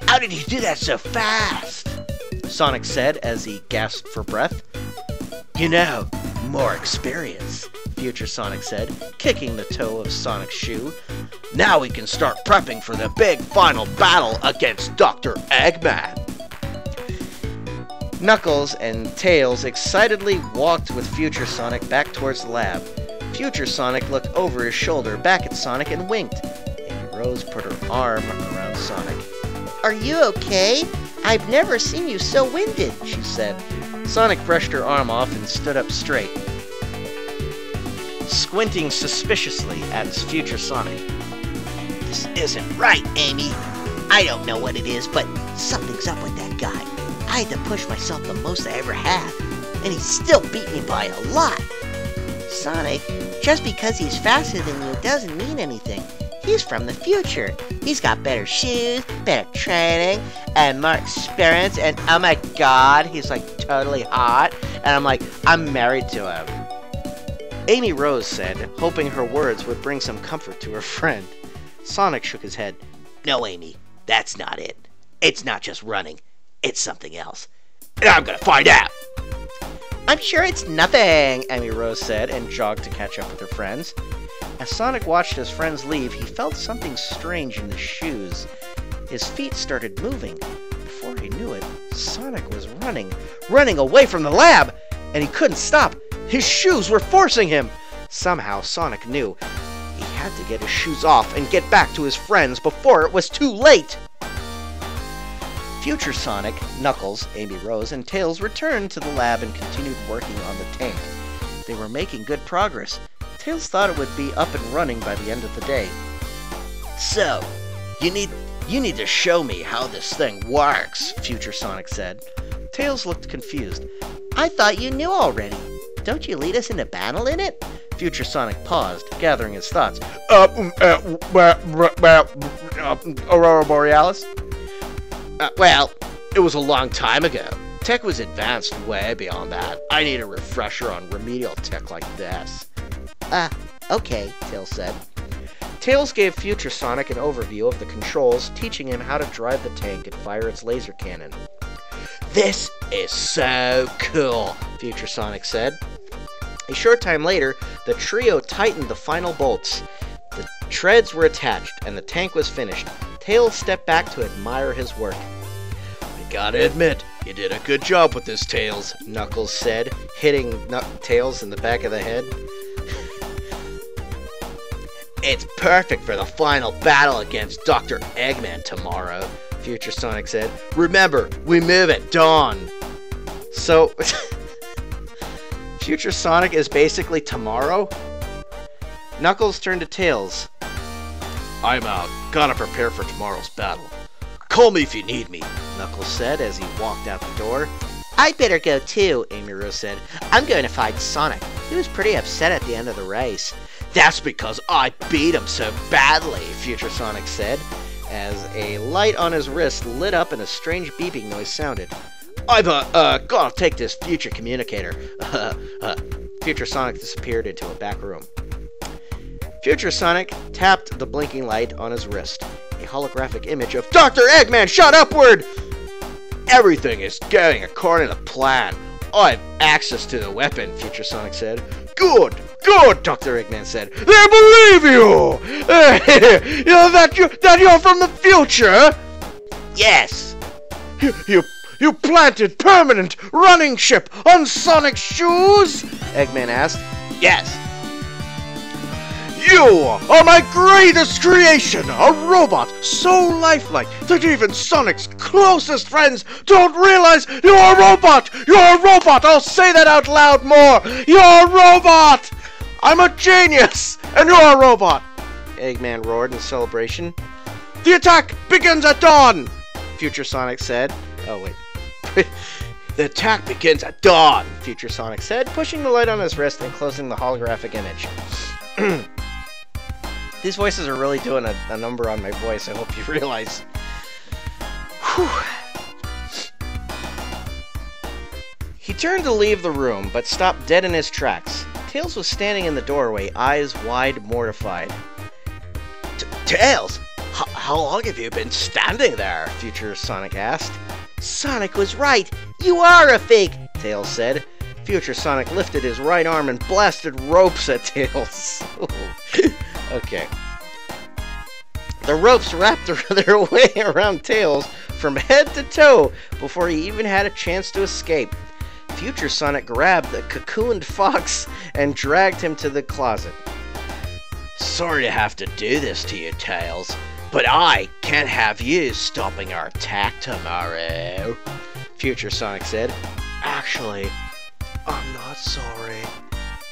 How did you do that so fast? Sonic said as he gasped for breath. You know, more experience, Future Sonic said, kicking the toe of Sonic's shoe. Now we can start prepping for the big final battle against Dr. Eggman. Knuckles and Tails excitedly walked with Future Sonic back towards the lab. Future Sonic looked over his shoulder back at Sonic and winked. Amy Rose put her arm around Sonic. Are you okay? I've never seen you so winded, she said. Sonic brushed her arm off and stood up straight, squinting suspiciously at Future Sonic. This isn't right, Amy. I don't know what it is, but something's up with that guy. I had to push myself the most I ever have, and he still beat me by a lot. Sonic, just because he's faster than you doesn't mean anything. He's from the future. He's got better shoes, better training, and more experience, and oh my god, he's like totally hot. And I'm like, I'm married to him. Amy Rose said, hoping her words would bring some comfort to her friend. Sonic shook his head. No, Amy, that's not it. It's not just running. It's something else. And I'm gonna find out! I'm sure it's nothing, Amy Rose said, and jogged to catch up with her friends. As Sonic watched his friends leave, he felt something strange in his shoes. His feet started moving. Before he knew it, Sonic was running away from the lab, and he couldn't stop. His shoes were forcing him. Somehow, Sonic knew he had to get his shoes off and get back to his friends before it was too late. Future Sonic, Knuckles, Amy Rose, and Tails returned to the lab and continued working on the tank. They were making good progress. Tails thought it would be up and running by the end of the day. So, you need to show me how this thing works, Future Sonic said. Tails looked confused. I thought you knew already. Don't you lead us into battle in it? Future Sonic paused, gathering his thoughts. Aurora Borealis? Well, it was a long time ago. Tech was advanced way beyond that. I need a refresher on remedial tech like this. Okay, Tails said. Tails gave Future Sonic an overview of the controls, teaching him how to drive the tank and fire its laser cannon. This is so cool, Future Sonic said. A short time later, the trio tightened the final bolts. The treads were attached, and the tank was finished. Tails stepped back to admire his work. I gotta admit, you did a good job with this, Tails, Knuckles said, hitting Tails in the back of the head. It's perfect for the final battle against Dr. Eggman tomorrow, Future Sonic said. Remember, we move at dawn. So, Future Sonic is basically tomorrow? Knuckles turned to Tails. I'm out. Gotta prepare for tomorrow's battle. Call me if you need me, Knuckles said as he walked out the door. I'd better go too, Amy Rose said. I'm going to fight Sonic. He was pretty upset at the end of the race. That's because I beat him so badly, Future Sonic said, as a light on his wrist lit up and a strange beeping noise sounded. I've gotta take this future communicator. Future Sonic disappeared into a back room. Future Sonic tapped the blinking light on his wrist. A holographic image of Dr. Eggman shot upward! Everything is going according to plan. I have access to the weapon, Future Sonic said. Good, Dr. Eggman said. They believe you! You know that you're from the future? Yes. You planted permanent running ship on Sonic's shoes? Eggman asked. Yes. You are my greatest creation, a robot so lifelike that even Sonic's closest friends don't realize you're a robot! You're a robot! I'll say that out loud more! You're a robot! I'm a genius, and you're a robot! Eggman roared in celebration. The attack begins at dawn! Future Sonic said. Oh, wait. The attack begins at dawn, Future Sonic said, pushing the light on his wrist and closing the holographic image. These voices are really doing a number on my voice, I hope you realize. Whew. He turned to leave the room, but stopped dead in his tracks. Tails was standing in the doorway, eyes wide, mortified. Tails, how long have you been standing there? Future Sonic asked. Sonic was right. You are a fake, Tails said. Future Sonic lifted his right arm and blasted ropes at Tails. Okay. The ropes wrapped their way around Tails from head to toe before he even had a chance to escape. Future Sonic grabbed the cocooned fox and dragged him to the closet. Sorry to have to do this to you, Tails, but I can't have you stopping our attack tomorrow, Future Sonic said. Actually, I'm not sorry.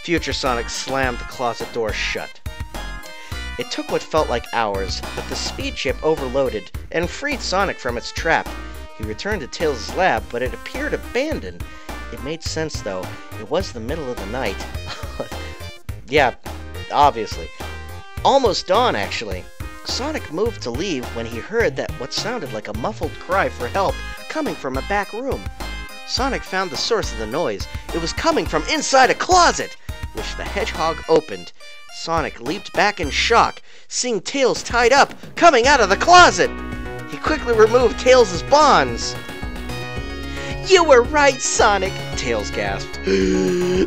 Future Sonic slammed the closet door shut. It took what felt like hours, but the speed chip overloaded and freed Sonic from its trap. He returned to Tails' lab, but it appeared abandoned. It made sense, though. It was the middle of the night. Yeah, obviously. Almost dawn, actually. Sonic moved to leave when he heard that what sounded like a muffled cry for help coming from a back room. Sonic found the source of the noise. It was coming from inside a closet, which the hedgehog opened. Sonic leaped back in shock, seeing Tails tied up, coming out of the closet. He quickly removed Tails' bonds. You were right, Sonic, Tails gasped.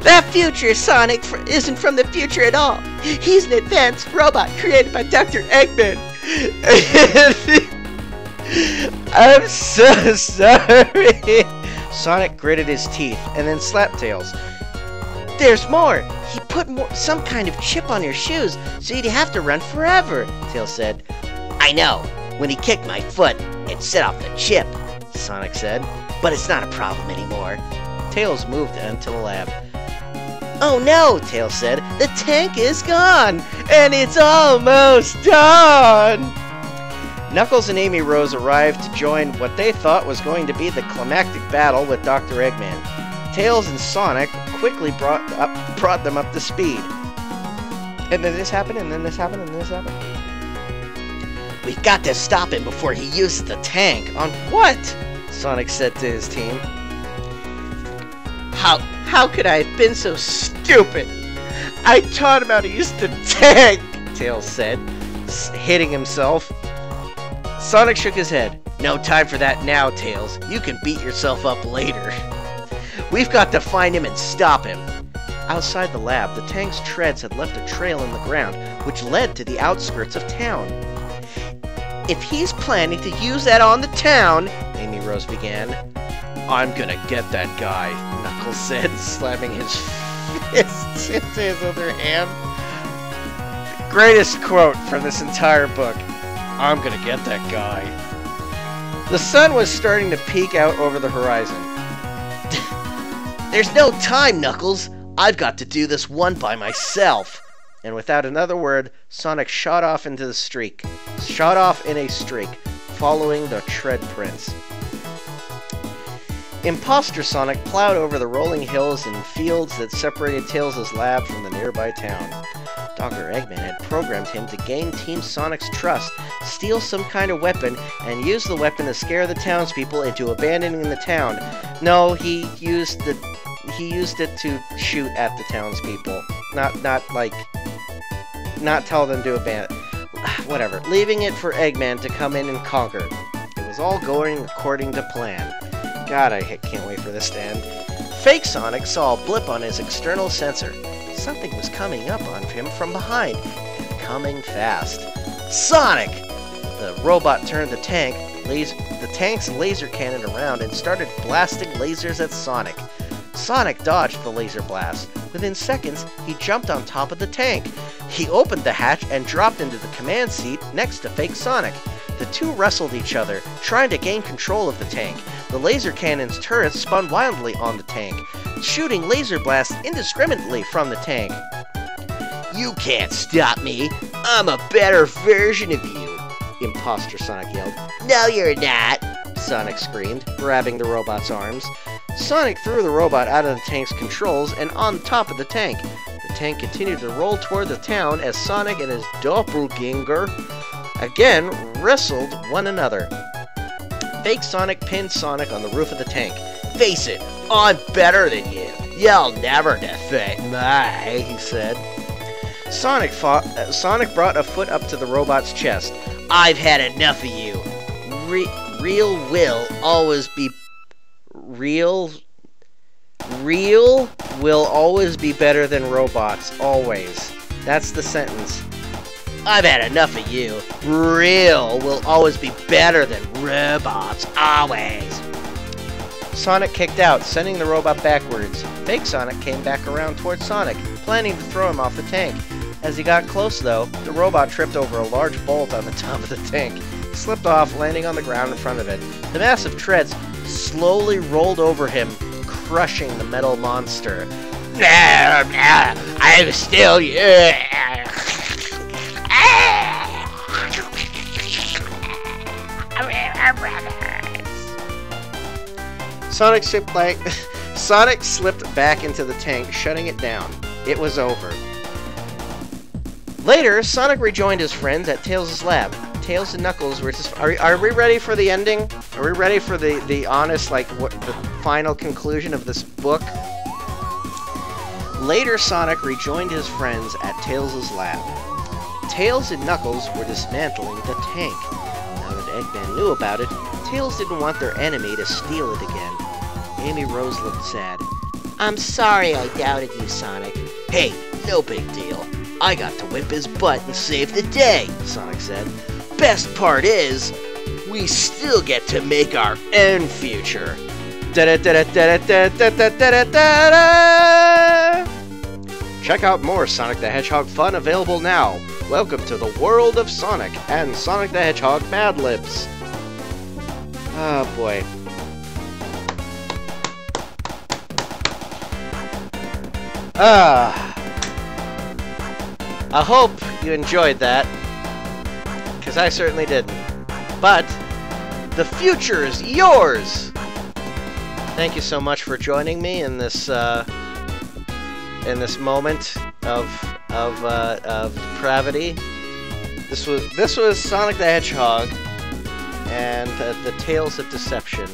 That future Sonic isn't from the future at all. He's an advanced robot created by Dr. Eggman. I'm so sorry. Sonic gritted his teeth and then slapped Tails. There's more. He put some kind of chip on your shoes so you'd have to run forever, Tails said. I know. When he kicked my foot, it set off the chip, Sonic said. But it's not a problem anymore. Tails moved into the lab. Oh no, Tails said. The tank is gone, and it's almost done. Knuckles and Amy Rose arrived to join what they thought was going to be the climactic battle with Dr. Eggman. Tails and Sonic quickly brought them up to speed. And then this happened, and then this happened, and then this happened. We've got to stop him before he uses the tank. On what? Sonic said to his team. How could I have been so stupid? I taught him how to use the tank, Tails said, hitting himself. Sonic shook his head. No time for that now, Tails. You can beat yourself up later. We've got to find him and stop him. Outside the lab, the tank's treads had left a trail in the ground, which led to the outskirts of town. If he's planning to use that on the town, Amy Rose began. I'm gonna get that guy, Knuckles said, slamming his fist into his other hand. The greatest quote from this entire book. I'm gonna get that guy. The sun was starting to peek out over the horizon. There's no time, Knuckles. I've got to do this one by myself. And without another word, Sonic shot off in a streak, following the tread prints. Imposter Sonic plowed over the rolling hills and fields that separated Tails' lab from the nearby town. Dr. Eggman had programmed him to gain Team Sonic's trust, steal some kind of weapon, and use the weapon to scare the townspeople into abandoning the town. No, he used it to shoot at the townspeople. Not tell them to abandon. Whatever. Leaving it for Eggman to come in and conquer. It was all going according to plan. God, I can't wait for this to end. Fake Sonic saw a blip on his external sensor. Something was coming up on him from behind, and coming fast. Sonic! The robot turned the tank's laser cannon around and started blasting lasers at Sonic. Sonic dodged the laser blast. Within seconds, he jumped on top of the tank. He opened the hatch and dropped into the command seat next to Fake Sonic. The two wrestled each other, trying to gain control of the tank. The laser cannon's turrets spun wildly on the tank, shooting laser blasts indiscriminately from the tank. You can't stop me. I'm a better version of you, Imposter Sonic yelled. No, you're not, Sonic screamed, grabbing the robot's arms. Sonic threw the robot out of the tank's controls and on top of the tank. The tank continued to roll toward the town as Sonic and his doppelganger again wrestled one another. Fake Sonic pinned Sonic on the roof of the tank. Face it, I'm better than you. You'll never defeat me, he said. Sonic brought a foot up to the robot's chest. I've had enough of you. Real will always be better than robots, always. That's the sentence. I've had enough of you. Real will always be better than robots, always. Sonic kicked out, sending the robot backwards. Fake Sonic came back around towards Sonic, planning to throw him off the tank. As he got close, though, the robot tripped over a large bolt on the top of the tank. He slipped off, landing on the ground in front of it. The massive treads slowly rolled over him, crushing the metal monster. I'm still you. Sonic slipped back into the tank, shutting it down. It was over. Later, Sonic rejoined his friends at Tails' lab. Tails and Knuckles were just... Are we ready for the ending? Are we ready for the honest, like, what the final conclusion of this book? Later, Sonic rejoined his friends at Tails' lab. Tails and Knuckles were dismantling the tank. Now that Eggman knew about it, Tails didn't want their enemy to steal it again. Amy Rose looked sad. I'm sorry I doubted you, Sonic. Hey, no big deal. I got to whip his butt and save the day, Sonic said. Best part is, we still get to make our own future. Check out more Sonic the Hedgehog fun available now. Welcome to the world of Sonic and Sonic the Hedgehog Mad Libs. Oh boy. I hope you enjoyed that, because I certainly didn't. But the future is yours. Thank you so much for joining me in this moment of depravity. This was Sonic the Hedgehog and the Tales of Deception.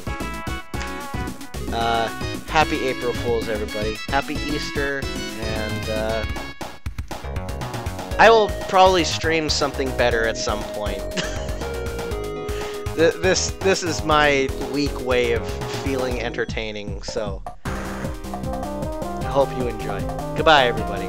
Happy April Fools, everybody. Happy Easter, and I will probably stream something better at some point. This is my weak way of feeling entertaining, so I hope you enjoy. Goodbye, everybody.